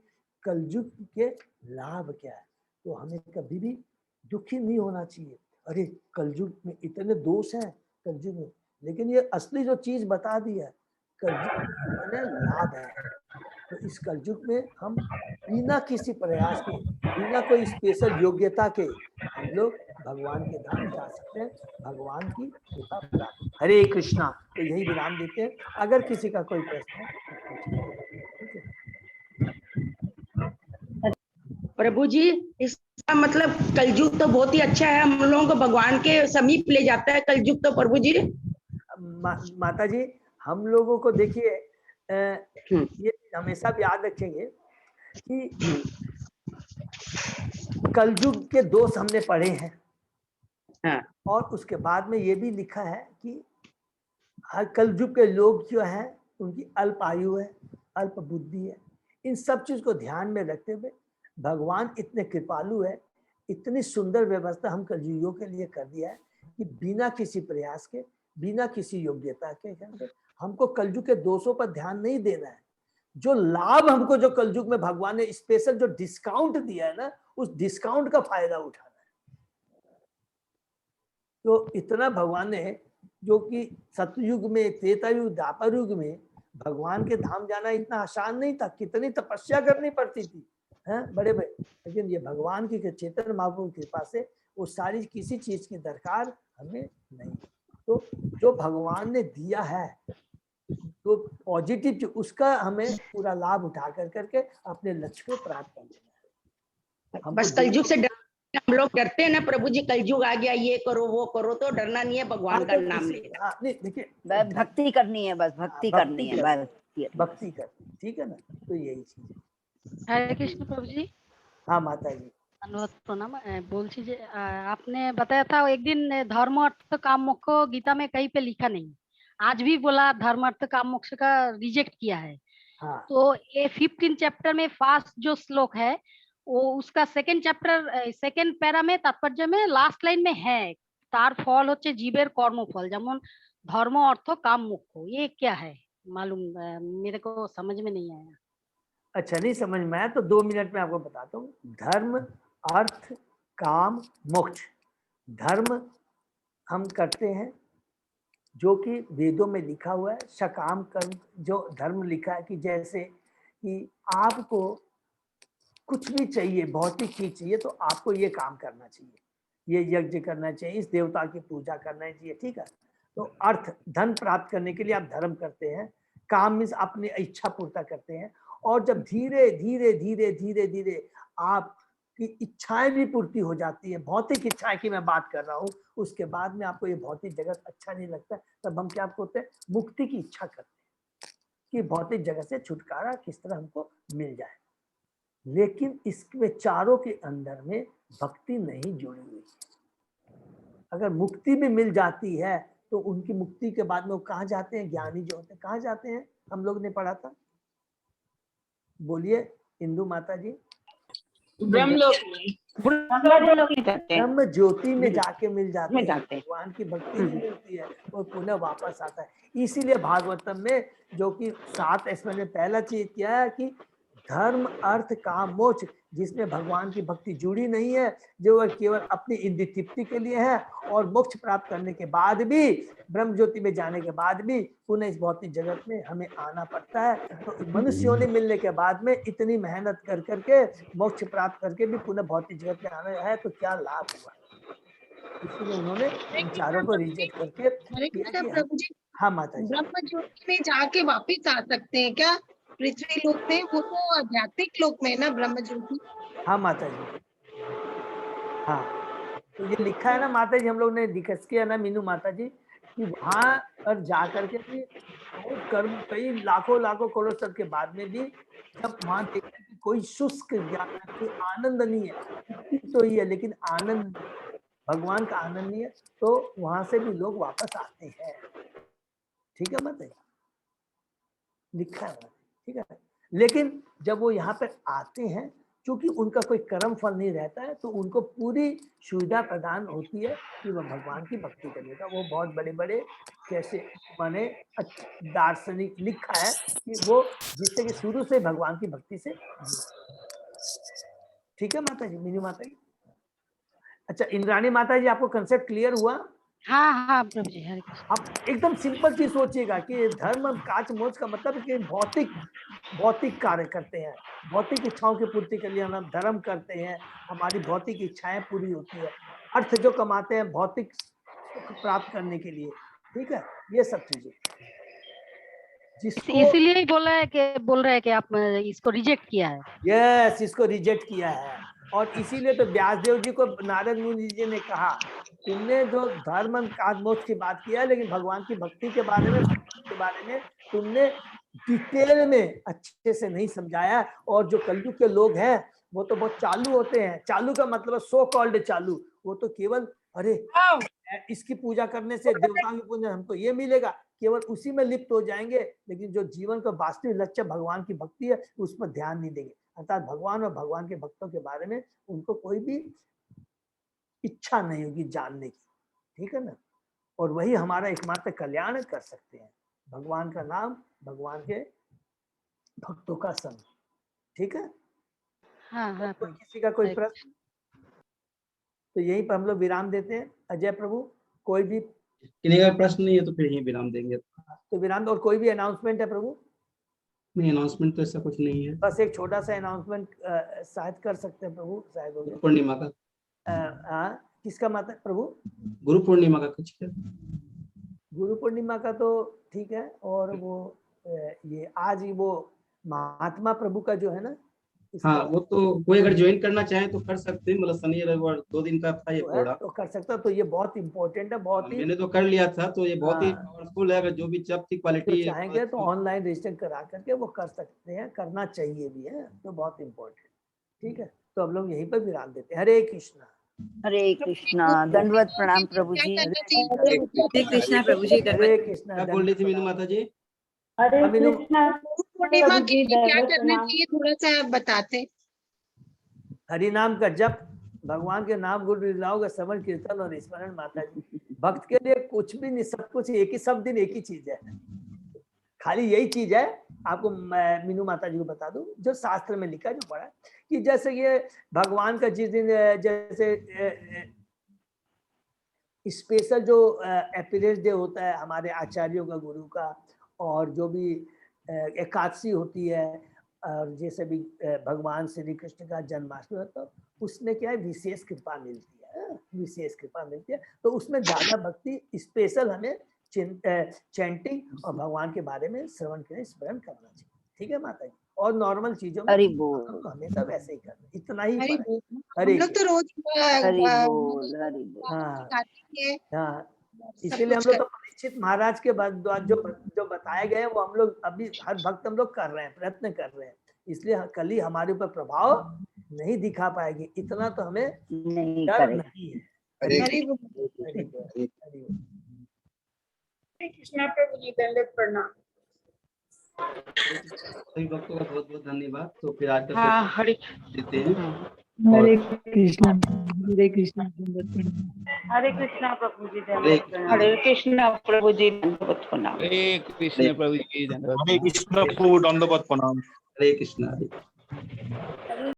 कलयुग के लाभ क्या है। तो हमें कभी भी दुखी नहीं होना चाहिए। अरे कलयुग में इतने दोष हैं कलयुग में, लेकिन ये असली जो चीज बता दी है, कलयुग में लाभ है। तो इस कलयुग में हम बिना किसी प्रयास के, बिना कोई स्पेशल योग्यता के हम लोग भगवान के धाम जा सकते हैं, भगवान की कृपा प्राप्त। हरे कृष्णा। तो यही विराम देते हैं। अगर किसी का कोई प्रश्न है तो पूछिए। ठीक है प्रभु जी, इसका मतलब कलयुग तो बहुत ही अच्छा है, हम लोगों को भगवान के समीप ले जाता है कलयुग तो प्रभु जी। माता जी, हम लोगों को देखिए ये हमेशा याद रखेंगे कि कलयुग के दोष हमने पढ़े हैं। हाँ। और उसके बाद में ये भी लिखा है कि हर कलयुग के लोग जो हैं उनकी अल्प आयु है, अल्प बुद्धि है। इन सब चीज को ध्यान में रखते हुए भगवान इतने कृपालु है, इतनी सुंदर व्यवस्था हम कलयुगों के लिए कर दिया है कि बिना किसी प्रयास के, बिना किसी योग्यता के हमको कलयुग के दोषों पर ध्यान नहीं देना है। जो लाभ हमको जो कलयुग में भगवान ने स्पेशल जो डिस्काउंट दिया है ना, उस डिस्काउंट का फायदा उठाना है। तो इतना भगवान ने, जो कि सतयुग में, त्रेता युग, द्वापर युग में भगवान के धाम जाना इतना आसान नहीं था, कितनी तपस्या करनी पड़ती थी बड़े बड़े। लेकिन ये भगवान की चैतन्य महाप्रभु की कृपा से वो सारी किसी चीज की दरकार हमें नहीं। तो जो भगवान ने दिया है तो पॉजिटिव, उसका हमें पूरा लाभ उठा करके अपने लक्ष्य को प्राप्त कर लेना है। बस कलयुग से हम लोग डरते हैं ना प्रभु जी, कलयुग आ गया, ये करो वो करो, तो डरना नहीं है, भगवान का नाम लेना। नहीं देखिए, भक्ति करनी है, बस भक्ति करनी है, बस भक्ति करनी, ठीक है ना। तो यही चीज है। हरे कृष्ण प्रभु जी। हाँ माता जी, अनुरोध प्रणाम। बोलছি যে आपने बताया था एक दिन धर्म अर्थ काम मोक्ष को गीता में कहीं पे लिखा नहीं, आज भी बोला धर्म अर्थ काम मोक्ष का रिजेक्ट किया है। हाँ। तो ये 15 चैप्टर में फर्स्ट जो श्लोक है वो उसका सेकंड चैप्टर सेकंड पैरा में तात्पर्य में लास्ट लाइन में है, तार फल होच्छे जीवेर कर्मफल, যেমন धर्म अर्थ काम मोक्ष। ये क्या है मालूम, मेरे को समझ में नहीं आया। अच्छा, नहीं समझ में आया तो 2 मिनट में आपको बताता हूँ। धर्म अर्थ काम मोक्ष। धर्म हम करते हैं जो कि वेदों में लिखा हुआ है, सकाम कर्म। जो धर्म लिखा है कि जैसे कि आपको कुछ भी चाहिए, भौतिक चीज चाहिए, तो आपको ये काम करना चाहिए, ये यज्ञ करना चाहिए, इस देवता की पूजा करना चाहिए, ठीक है। तो अर्थ, धन प्राप्त करने के लिए आप धर्म करते हैं। काम मीन्स अपनी इच्छा पूर्ता करते हैं। और जब धीरे धीरे धीरे धीरे धीरे आपकी इच्छाएं भी पूर्ति हो जाती है, भौतिक इच्छाएं की मैं बात कर रहा हूँ, उसके बाद में आपको ये भौतिक जगत अच्छा नहीं लगता, तब हम क्या होते हैं, मुक्ति की इच्छा करते हैं कि भौतिक जगत से छुटकारा किस तरह हमको मिल जाए। लेकिन इसमें चारों के अंदर में भक्ति नहीं जुड़ी हुई। अगर मुक्ति भी मिल जाती है तो उनकी मुक्ति के बाद में वो कहाँ जाते हैं, ज्ञानी जो होते हैं कहाँ जाते हैं, हम लोग ने पढ़ा था, बोलिए इंदु माता जी। ब्रह्मलोक ब्रह्म ज्योति में जाके मिल जाते हैं, जाते हैं। भगवान की भक्ति नहीं मिलती है, वो पुनः वापस आता है। इसीलिए भागवतम में जो कि 7 इसमें ने पहला चीज किया है कि धर्म अर्थ काम मोक्ष, जिसमें भगवान की भक्ति जुड़ी नहीं है, जो वह केवल अपनी इंद्रिय तृप्ति के लिए है, और मोक्ष प्राप्त करने के बाद भी, ब्रह्म ज्योति में जाने के बाद भी पुनः इस भौतिक जगत में हमें आना पड़ता है। तो मनुष्यों ने मिलने के बाद में इतनी मेहनत कर करके मोक्ष प्राप्त करके भी पुनः भौतिक जगत में आना है, तो क्या लाभ हुआ। इसलिए उन्होंने इन चारों को रिजेक्ट करके। प्रभु जी, हाँ माता जी, ब्रह्म ज्योति में जाके वापिस आ सकते हैं क्या? पृथ्वी लोक में, वो तो आध्यात्मिक लोक में है ना ब्रह्म ज्योति। हाँ माता जी, हाँ। तो ये लिखा है ना माता जी, हम लोग ने डिस्कस किया ना मीनू माता जी, कि वहां पर जाकर के भी बहुत कर्म, कई लाखों लाखों करोड़ साल के बाद में भी जब वहां देखते हैं कि कोई शुष्क ज्ञान, कोई आनंद नहीं है, तो ही है लेकिन आनंद नहीं है, भगवान का आनंद नहीं है, तो वहां से भी लोग वापस आते हैं। ठीक है मत लिखा है, ठीक है। लेकिन जब वो यहाँ पर आते हैं, क्योंकि उनका कोई कर्म फल नहीं रहता है, तो उनको पूरी सुविधा प्रदान होती है कि वह भगवान की भक्ति करेगा। वो बहुत बड़े बड़े कैसे माने दार्शनिक लिखा है कि वो जिससे कि शुरू से भगवान की भक्ति से। ठीक है माता जी, मीनू माता जी। अच्छा इंद्राणी माता जी, आपको कंसेप्ट क्लियर हुआ? हाँ हाँ प्रभु जी, हरे कृष्ण। आप एकदम सिंपल चीज सोचिएगा कि धर्म काच मोच का मतलब कि भौतिक कार्य करते हैं, भौतिक इच्छाओं की पूर्ति के लिए हम धर्म करते हैं, हमारी भौतिक इच्छाएं पूरी होती है, अर्थ जो कमाते हैं भौतिक सुख प्राप्त करने के लिए। ठीक है, ये सब चीजें जिसको इसीलिए ही बोल रहे हैं कि आप इसको रिजेक्ट किया है। यस, इसको रिजेक्ट किया है। और इसीलिए तो व्यासदेव जी को नारद मुनि जी ने कहा, तुमने जो धर्म काज मोक्ष की बात किया है, लेकिन भगवान की भक्ति के बारे में तुमने डिटेल में अच्छे से नहीं समझाया। और जो कलयुग के लोग हैं वो तो बहुत चालू होते हैं। चालू का मतलब सो कॉल्ड चालू, वो तो केवल अरे इसकी पूजा करने से देवताओं की पूजा हमको ये मिलेगा, केवल उसी में लिप्त हो जाएंगे, लेकिन जो जीवन का वास्तविक लक्ष्य भगवान की भक्ति है उस पर ध्यान नहीं देंगे। अर्थात भगवान और भगवान के भक्तों के बारे में उनको कोई भी इच्छा नहीं होगी जानने की। ठीक है ना, और वही हमारा एकमात्र कल्याण कर सकते हैं, भगवान का नाम, भगवान के भक्तों का संग। ठीक है, हाँ तो किसी का कोई प्रश्न? तो यहीं पर हम लोग विराम देते हैं। अजय प्रभु, कोई भी किसी का प्रश्न नहीं है तो फिर यहीं विराम देंगे। तो विराम। और कोई भी अनाउंसमेंट है प्रभु? नहीं, अनाउंसमेंट तो ऐसा कुछ नहीं है। बस एक छोटा सा अनाउंसमेंट शायद कर सकते हैं प्रभु, शायद हो गया। पूर्णिमा का किसका माता प्रभु? गुरु पूर्णिमा का कुछ है? गुरु पूर्णिमा का तो ठीक है, और वो ये आज ही वो महात्मा प्रभु का जो है ना, हाँ, वो तो कोई अगर ज्वाइन करना चाहे तो कर सकते हैं, मतलब शनि रविवार 2 दिन का था ये प्रोग्राम, तो कर सकता। तो ये बहुत इम्पोर्टेंट है, बहुत ही। मैंने तो कर लिया था, तो ये बहुत ही पावरफुल है। अगर जो भी जब की क्वालिटी चाहेंगे तो ऑनलाइन रजिस्टर करा करके वो कर सकते हैं, करना चाहिए भी है, तो बहुत इम्पोर्टेंट। ठीक है, तो हम लोग यहीं पर विराम देते हैं। हरे कृष्णा। हरे कृष्णा, दंडवत प्रणाम प्रभु जी। हरे कृष्णा प्रभु जी। हरे कृष्णा। क्या बोल रही थी मीनू माता जी? हरे कृष्णा पूर्णिमा के लिए क्या करना चाहिए, थोड़ा सा आप बताते। हरि नाम का जप, भगवान के नाम गुरु लीलाओं का श्रवण कीर्तन और स्मरण। माता जी, भक्त के लिए कुछ भी नहीं, सब कुछ एक ही, सब दिन एक ही चीज है, खाली यही चीज है। आपको मीनू माता जी को बता दूं, जो शास्त्र में लिखा है, जो पढ़ा है, कि जैसे ये भगवान का जिस दिन जैसे स्पेशल जो अपीयरेंस डे होता है हमारे आचार्यों का, गुरु का, और जो भी एकादशी होती है, और जैसे भी भगवान श्री कृष्ण का जन्माष्टमी होता है, उसमें क्या है, विशेष कृपा मिलती है, विशेष कृपा मिलती है। तो उसमें ज्यादा भक्ति, स्पेशल हमें चैंटिंग और भगवान के बारे में श्रवण के स्मरण करना चाहिए। ठीक है माता जी, और नॉर्मल चीजों में तो हमेशा वैसे ही करना, इतना ही। हम लोग तो रोज हाँ, इसीलिए हम लोग तो परीक्षित महाराज के बाद जो बताए गए वो हम लोग अभी हर भक्त हम लोग कर रहे हैं, प्रयत्न कर रहे हैं। इसलिए कल ही हमारे ऊपर प्रभाव नहीं दिखा पाएगी, इतना तो हमें डर नहीं है। कृष्णा प्रभु जी, दंडवत प्रणाम। सभी भक्तों का बहुत बहुत धन्यवाद। तो फिर आज का हरे देते हैं। हरे कृष्णा, हरे कृष्णा, दंडवत प्रणाम। हरे कृष्णा प्रभु जी, हरे कृष्णा प्रभु जी, दंडवत प्रणाम। हरे कृष्ण प्रभु जी, दंडवत प्रणाम। हरे कृष्णा।